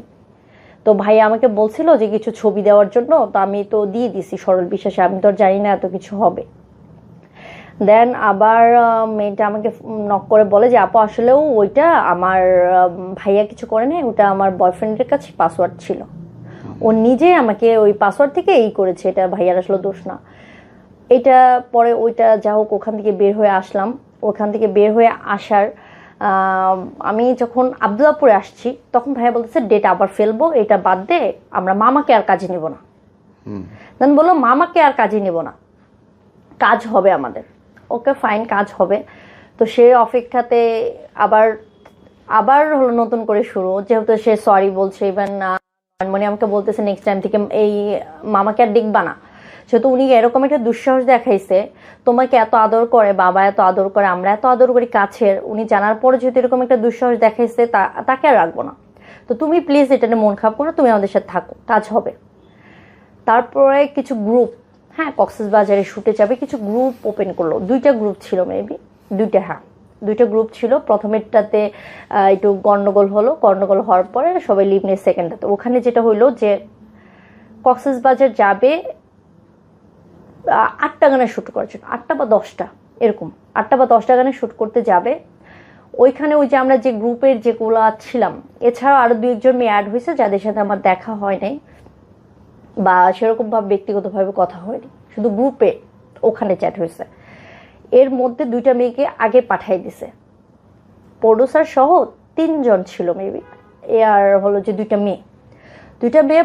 তো ভাই আমাকে বলছিল যে কিছু ছবি দেওয়ার জন্য, তো আমি তো দিয়ে দিছি সরল বিশ্বাসে, আমি তো জানি না এত কিছু হবে। দেন আবার মেয়েটা আমাকে নক করে বলে যে আপু আসলেও ওইটা আমার ভাইয়া কিছু করে নাই, ওটা আমার বয়ফ্রেন্ডের কাছে পাসওয়ার্ড ছিল, ও নিজে আমাকে ওই পাসওয়ার্ড থেকে করেছে, এটা ভাইয়ার আসলে দোষ না। এটা পরে ওইটা যা হোক ওখান থেকে বের হয়ে আসলাম। ওখান থেকে বের হয়ে আসার আমি যখন আব্দুল্লাহপুরে আসছি তখন ভাইয়া বলতেছে ডেট আবার ফেলবো, এটা বাদ দে, আমরা মামাকে আর কাজে নিব না। দেন বললো মামাকে আর কাজে নিব না, কাজ হবে আমাদের। ওকে ফাইন, কাজ হবে। তো সে অপেক্ষাতে আবার হলো নতুন করে শুরু, যেহেতু সে সরি বলছে, ইভেন মানে আমাকে বলতেছে নেক্সট টাইম থেকে এই মামাকে আর দেখবা না, যেহেতু উনি এরকম একটা দুঃসাহস দেখাইছে, তোমাকে এত আদর করে, বাবা এত আদর করে, আমরা এত আদর করি কাছের, উনি জানার পরে যেহেতু এরকম একটা দুঃসাহস দেখাইছে, তাকে আর রাখবো না। তো তুমি প্লিজ এটা নিয়ে মন খারাপ করো, তুমি আমাদের সাথে থাকো, কাজ হবে। তারপরে কিছু গ্রুপ, হ্যাঁ, কক্সবাজারে শুটে যাবে, কিছু গ্রুপ ওপেন করলো। 2টা গ্রুপ ছিল মেবি, 2টা, হ্যাঁ 2টা গ্রুপ ছিল। প্রথমেরটাতে একটু গন্ডগোল হলো, গন্ডগোল হওয়ার পরে সবাই লিভ নিয়ে সেকেন্ডটাতে। ওখানে যেটা হইলো যে কক্সবাজার যাবে 8টা গানে শ্যুট করার জন্য, 8টা বা 10টা এরকম, 8টা বা 10টা গানে শ্যুট করতে যাবে। ওইখানে ওই যে আমরা যে গ্রুপের যেগুলো ছিলাম, এছাড়াও আরো 2-1 মেয়ে অ্যাড হয়েছে যাদের সাথে আমার দেখা হয় নাই বা সেরকম ভাবে ব্যক্তিগতভাবে কথা হয়নি, শুধু গ্রুপে ওখানে চ্যাট হয়েছে। এর মধ্যে 2টা মেয়েকে আগে পাঠাই দিছে, প্রডিউসার সহ 3 জন ছিল মেবি, আর হলো যে 2টা মেয়ে।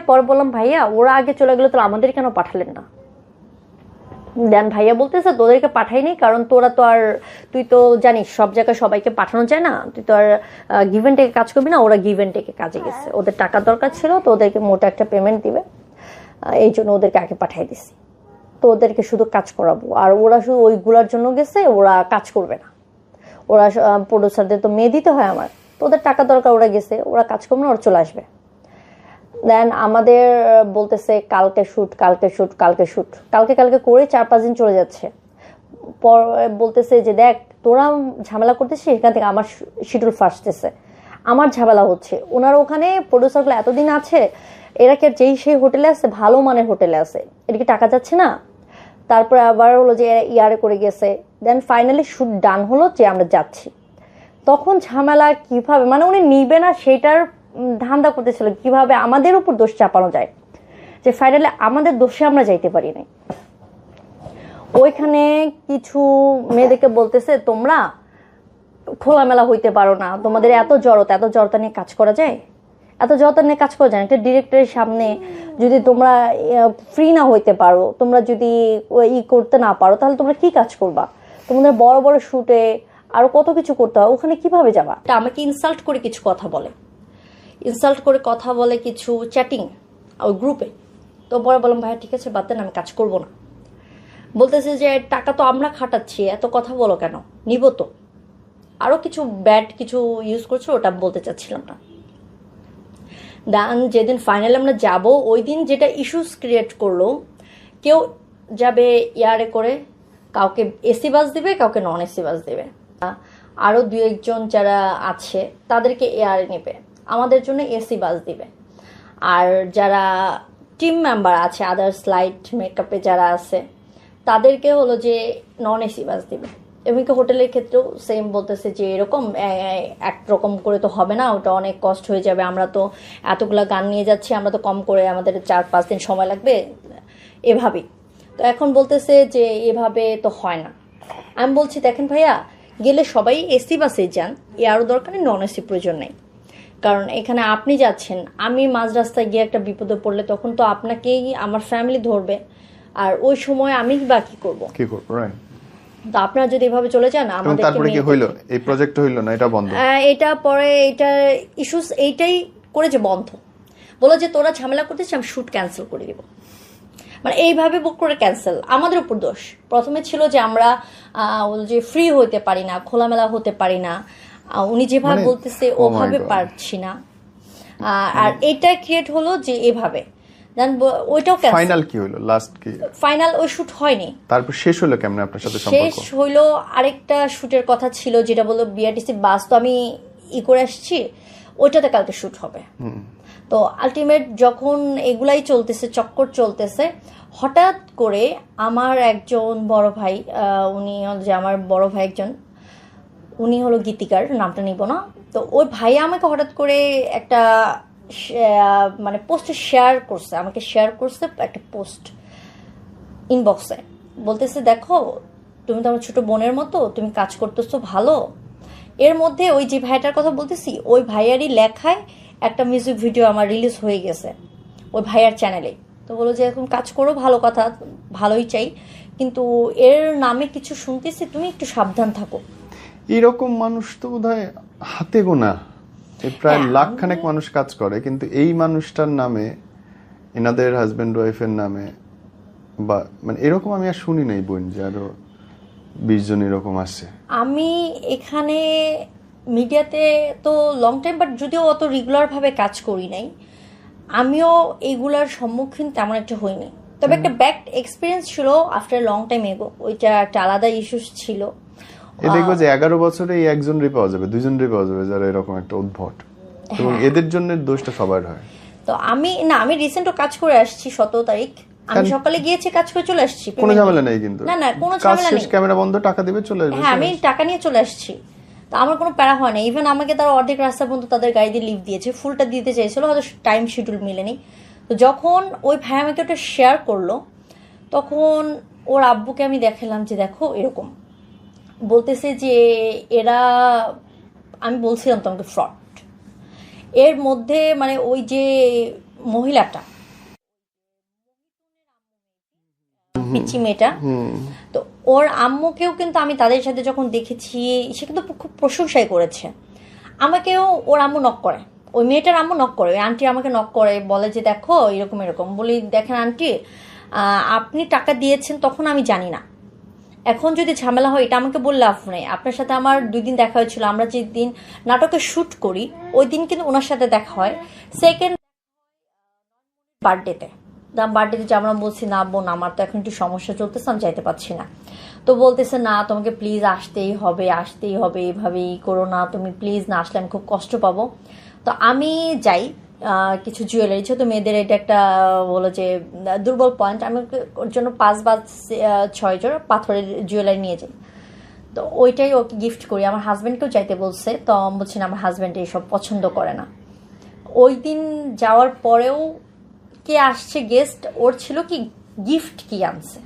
পর বললাম ভাইয়া ওরা আগে চলে গেলো, তো আমাদের কেন পাঠালেন না? দেন ভাইয়া বলতেছে তোদেরকে পাঠাইনি, কারণ তোরা তো আর, তুই তো জানিস সব জায়গায় সবাইকে পাঠানো যায় না, তুই তো আর গিভ এন্ড টেকে কাজ করবি না। ওরা গিভ এন্ড টেকে কাজে গেছে, ওদের টাকা দরকার ছিল, তো ওদেরকে মোটা একটা পেমেন্ট দিবে, এই জন্য ওদেরকে আগে পাঠাই দিছি। তো ওদেরকে শুধু কাজ করাবো, আর ওরা শুধু ওইগুলোর জন্য গেছে, ওরা কাজ করবে না। ওরা প্রডিউসারদের তো মেয়ে দিতে হয় আমার, তো ওদের টাকা দরকার, ওরা গেছে, ওরা কাজ করবে না, ওরা চলে আসবে। দেন আমাদের বলতেছে কালকে শুট, কালকে করে 4-5 দিন চলে যাচ্ছে। পর বলতেছে যে দেখ তোরা ঝামেলা করতেছিস, এখান থেকে আমার শিডিউল ফাঁসতেছে, আমার ঝামেলা হচ্ছে। ওনার ওখানে প্রডিউসারগুলো এতদিন আছে, এরা কি যেই সেই হোটেলে আছে, ভালো মানের হোটেলে আছে, এটা কি টাকা যাচ্ছে না? তারপরে আবার হলো যে ইয়ারে করে গেছে। দেন ফাইনালি শুট ডান হলো যে আমরা যাচ্ছি, তখন ঝামেলা কিভাবে, মানে উনি নিবে না সেটার ধান্দা করতেছিল, কিভাবে আমাদের উপর দোষ চাপানো যায়, যে ফাইনালি আমাদের দোষে আমরা যাইতে পারি নাই। ওইখানে কিছু মেয়েদেরকে বলতেছে তোমরা খোলামেলা হইতে পারো না, তোমাদের এত জড়তা নিয়ে কাজ করা যায়, একটা ডিরেক্টরের সামনে যদি তোমরা ফ্রি না হইতে পারো, তোমরা যদি করতে না পারো, তাহলে তোমরা কি কাজ করবা? তোমাদের বড় বড় শুটে আরো কত কিছু করতে হয়, ওখানে কিভাবে যাবা? আমাকে ইনসাল্ট করে কিছু কথা বলে, কিছু চ্যাটিং ওই গ্রুপে। তো পরে বললাম ভাইয়া ঠিক আছে বাদ দেন, আমি কাজ করব না। বলতেছে যে টাকা তো আমরা খাটাচ্ছি, এত কথা বলো কেন, নিব তো। আরো কিছু ব্যাড কিছু ইউজ করছো, ওটা বলতে চাচ্ছিলাম না। দেন যেদিন ফাইনালি আমরা যাব, ওই দিন যেটা ইস্যুস ক্রিয়েট করলো, কেউ যাবে ইয়ারে করে, কাউকে এসি বাস দিবে, কাউকে নন এসি বাস দিবে, আরো 2-1 জন যারা আছে তাদেরকে এয়ারে নেবে, আমাদের জন্য এসি বাস দিবে। আর যারা টিম মেম্বার আছে, আদার্স লাইট মেকআপে যারা আছে, তাদেরকে হলো যে নন এসি বাস দিবে। এমনকি হোটেলের ক্ষেত্রেও সেম বলতেছে যে এরকম একরকম করে তো হবে না, ওটা অনেক কষ্ট হয়ে যাবে, আমরা তো এতগুলা গান নিয়ে যাচ্ছি, আমরা তো কম করে, আমাদের 4-5 দিন সময় লাগবে, এভাবেই। তো এখন বলতেছে যে এভাবে তো হয় না। আমি বলছি দেখেন ভাইয়া, গেলে সবাই এসি বাসে যান, আরও দরকার নেই, নন এসি প্রয়োজন নেই। কারণ এখানে আপনি যাচ্ছেন, আমি মাঝ রাস্তায় গিয়ে একটা বিপদে পড়লে তখন তো আপনাকেই আমার ফ্যামিলি ধরবে, আর ওই সময় আমি বা কি করবো, রাইট? তো আপনারা যদি এভাবে চলে যান, আমাদের তারপরে কি হইলো, এই প্রজেক্ট হইলো না, এটা বন্ধ। এটা পরে এটা ইস্যুস এইটাই করে যে বন্ধ, বলো যে তোরা ঝামেলা করতেছিস, আমি শুট ক্যান্সেল করে দিব। মানে এইভাবে বুক করে ক্যান্সেল, আমাদের উপর দোষ। প্রথমে ছিল যে আমরা যে ফ্রি হতে পারি না, খোলামেলা হতে পারি না, উনি যেভাবে বলতেছে ওভাবে পারছি না, আর এটা ক্রিয়েট হলো যে এভাবে। দেন ওইটাও ফাইনাল কি হলো, লাস্ট কি ফাইনাল ওই শুট হয়নি। তারপর শেষ হলো কেমনে আপনার সাথে সম্পর্ক? শেষ হইলো আরেকটা শুটের কথা ছিল, যেটা বললো বিআরটিসি বাস, তো আমি করে আসছি, ওইটাতে কালকে শুট হবে। তো আলটিমেট যখন এগুলাই চলতেছে, চক্কর চলতেছে, হঠাৎ করে আমার একজন বড় ভাই, উনি যে আমার বড় ভাই একজন, উনি হলো গীতিকার, নামটা নিব না। তো ওই ভাই আমাকে হঠাৎ করে একটা মানে পোস্টে শেয়ার করছে একটা পোস্ট ইনবক্সে, বলতেছে দেখো তুমি তো আমার ছোট বোনের মতো, তুমি কাজ করতেছো ভালো। এর মধ্যে ওই যে ভাইটার কথা বলতেছি, ওই ভাইয়ারই লেখায় একটা মিউজিক ভিডিও আমার রিলিজ হয়ে গেছে ওই ভাইয়ার চ্যানেলে। তো বলো যে এখন কাজ করো, ভালো কথা, ভালোই চাই, কিন্তু এর নামে কিছু শুনতেছি, তুমি একটু সাবধান থাকো। এরকম মানুষ তো বোধহয় হাতে গোনা, প্রায় লাখখানেক মানুষ কাজ করে, কিন্তু এই মানুষটার নামে, এনাদের হাজবেন্ড ওয়াইফের নামে, বা মানে এরকম আমি আর শুনি নাই বোন, যে আরো 20 জন এরকম আছে। আমি এখানে মিডিয়াতে তো লং টাইম, বাট যদিও অত রেগুলার ভাবে কাজ করি নাই, আমিও এগুলার সম্মুখীন তেমন একটা হইনি, তবে একটা ব্যাড এক্সপিরিয়েন্স ছিল আফটার লং টাইম এগো, ওইটা একটা আলাদা ইস্যু ছিল। দেখবো যে 11 বছরে এই একজনই পাওয়া যাবে, দুইজনই পাওয়া যাবে যারা এরকম একটা উদ্ভট, এবং এদের জন্য দোষটা সবার হয়। তো আমি রিসেন্টও কাজ করে আসছি 17 তারিখ, আমি সকালে গিয়েছি, কাজ করে চলে আসছি, কোনো ঝামেলা নেই কিন্তু। না কোনো ঝামেলা নেই, ক্যামেরা বন্ধ, টাকা দিবে, চলে আসবে। হ্যাঁ, আমি টাকা নিয়ে চলে আসছি, তো আমার কোনো প্যারা হয় না। ইভেন আমাকে তারা অর্ধেক রাস্তা পর্যন্ত তাদের গাড়ি দিয়ে লিভ দিয়েছে, ফুলটা দিতে চাইছিল, হয়তো টাইম শিডিউল মিলেনি। তো যখন ওই ভাই আমাকে ওটা শেয়ার করলো, তখন ওর আব্বুকে আমি দেখালাম যে দেখো এরকম, বলতেছে যে এরা, আমি বলছিলাম তোমাকে ফ্রড। এর মধ্যে মানে ওই যে মহিলাটা, পিচি মেয়েটা, তো ওর আম্মুকেও কিন্তু আমি তাদের সাথে যখন দেখেছি, সে কিন্তু খুব প্রশংসাই করেছে। আমাকেও ওর আম্মু নক করে, ওই মেয়েটার আম্মু নক করে, ওই আন্টি আমাকে নক করে, বলে যে দেখো এরকম এরকম। বলি দেখেন আন্টি, আপনি টাকা দিয়েছেন তখন আমি জানি না, এখন যদি ঝামেলা হয় এটা আমাকে বললে লাভ নেই। আপনার সাথে আমার 2 দিন দেখা হয়েছিল, আমরা যে দিন নাটকে শ্যুট করি ওই দিন কিন্তু ওনার সাথে দেখা হয়, সেকেন্ড বার্থডেতে। বার্থডেতে যে আমরা বলছি না বোন আমার তো এখন একটু সমস্যা চলতেছে, আমি যাইতে পারছি না। তো বলতেছে না তোমাকে প্লিজ আসতেই হবে, এভাবেই করো না তুমি, প্লিজ না আসলে আমি খুব কষ্ট পাবো। তো আমি যাই, কিছু জুয়েলারি, যেহেতু মেয়েদের এটা একটা বলো যে দুর্বল পয়েন্ট, আমি ওর জন্য 5 বা 6 জোড় পাথরের জুয়েলারি নিয়ে যাই। তো ওইটাই ওকে গিফট করি। আমার হাজব্যান্ডকেও যাইতে বলছে, তো আমি বলছি না আমার হাজব্যান্ড এইসব পছন্দ করে না। ওই দিন যাওয়ার পরেও কে আসছে গেস্ট, ওর ছিল কি গিফট কি আনছে,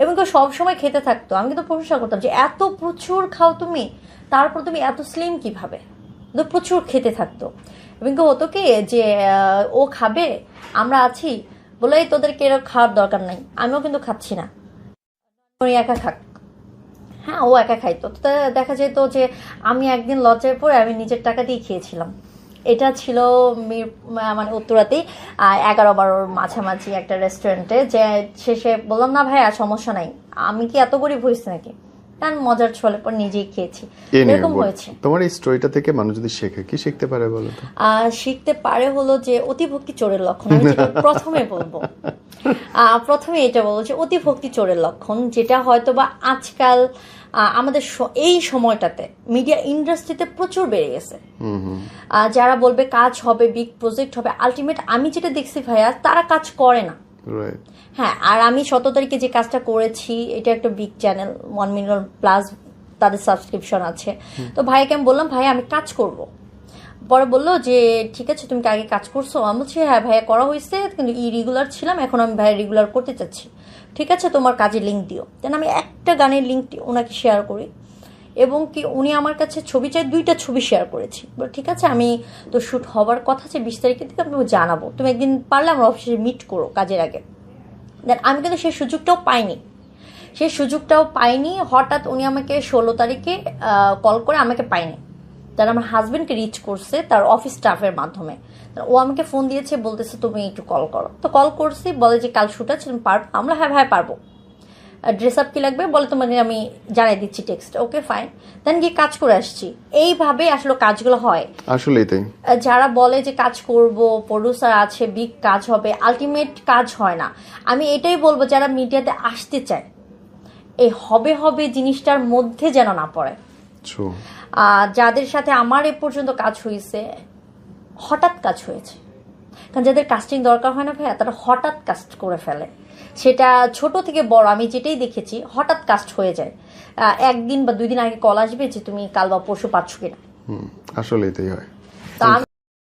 এবং কেউ সবসময় খেতে থাকতো। আমি কিন্তু প্রশংসা করতাম যে এত প্রচুর খাও তুমি, তারপর তুমি এত স্লিম কিভাবে, তো প্রচুর খেতে থাকতো। এবং কেউ হতো কি যে ও খাবে, আমরা আছি বলে তোদেরকে এরকম খাওয়ার দরকার নাই, আমিও কিন্তু খাচ্ছি না, একা খাক। হ্যাঁ, ও একা খাইতো। তো দেখা যেত যে আমি একদিন লজ্জায় পড়ে আমি নিজের টাকা দিয়ে খেয়েছিলাম। এটা ছিল মানে উত্তরাতেই 11-12 মাঝামাঝি একটা রেস্টুরেন্টে, যে শেষে বললাম না ভাই আর সমস্যা নাই, আমি কি এত গরিব হয়েছি নাকি, কারণ মজার ছলে পর নিজেই খেয়েছি, এরকম হয়েছে। তোমার এই স্টোরিটা থেকে মানুষ যদি শেখে, কি শিখতে পারে বলো তো? শিখতে পারে হলো যে অতিভক্তি চোরের লক্ষণ। আমি প্রথমে বলবো, প্রথমে এটা বলবো যে অতিভক্তি চোরের লক্ষণ, যেটা হয়তো বা আজকাল আমাদের এই সময়টাতে মিডিয়া ইন্ডাস্ট্রিতে প্রচুর বেড়ে গেছে। যারা বলবে কাজ হবে, বিগ প্রজেক্ট হবে, আলটিমেট আমি যেটা দেখছি ভাইয়া তারা কাজ করে না। হ্যাঁ, আর আমি 17 তারিখে যে কাজটা করেছি, এটা একটা বিগ চ্যানেল, 1 মিলিয়ন প্লাস তাদের সাবস্ক্রিপশন আছে। তো ভাইকে আমি বললাম ভাই আমি কাজ করব। পরে বললো যে ঠিক আছে তুমি কি আগে কাজ করছো? আমি বলছি হ্যাঁ ভাইয়া করা হয়েছে, কিন্তু ইরেগুলার ছিলাম, এখন আমি ভাইয়া রেগুলার করতে চাচ্ছি। ঠিক আছে তোমার কাজের লিঙ্ক দিও। দেন আমি একটা গানের লিঙ্কটি ওনাকে শেয়ার করি, এবং কি উনি আমার কাছে ছবি চাই, 2টা ছবি শেয়ার করেছি। ঠিক আছে আমি তো শ্যুট হবার কথা আছে 20 তারিখে থেকে, আমি জানাবো, তুমি একদিন পারলে আমার অফিসে মিট করো কাজের আগে। দেন আমি কিন্তু সেই সুযোগটাও পাইনি। হঠাৎ উনি আমাকে 16 তারিখে কল করে, আমাকে পাইনি, তার আমার হাজবেন্ডকে রিচ করছে তার অফিস স্টাফের মাধ্যমে। ও আমাকে ফোন দিয়েছে, বলতেছে তুমি একটু কল করো। তো কল করছি, বলে যে কাল শ্যুট আছে তুমি পারবো? আমরা হ্যাঁ ভাই পারবো। ড্রেস আপ কি লাগবে বলে, তোমাকে আমি জানাই দিচ্ছি টেক্সট। Okay fine. দেন গিয়ে কাজ করে আসছি। এইভাবে আসলে কাজগুলো হয়। আসলেই তাই। যারা বলে যে কাজ করব, প্রডিউসার আছে, বিগ কাজ হবে, আলটিমেট কাজ হয় না। আমি এটাই বলবো যারা মিডিয়াতে আসতে চায়, এই হবে জিনিসটার মধ্যে যেন না পড়ে। যাদের সাথে আমার এ পর্যন্ত কাজ হয়েছে, হঠাৎ কাজ হয়েছে, কারণ যাদের কাস্টিং দরকার হয় না ভাইয়া, তারা হঠাৎ কাস্ট করে ফেলে। সেটা ছোট থেকে বড় আমি যেটাই দেখেছি, হঠাৎ কাস্ট হয়ে যায়। 1 দিন বা 2 দিন আগে কল আসবে যে তুমি কাল বা পরশু পাচ্ছ কিনা। আসলেই তাই হয়। তা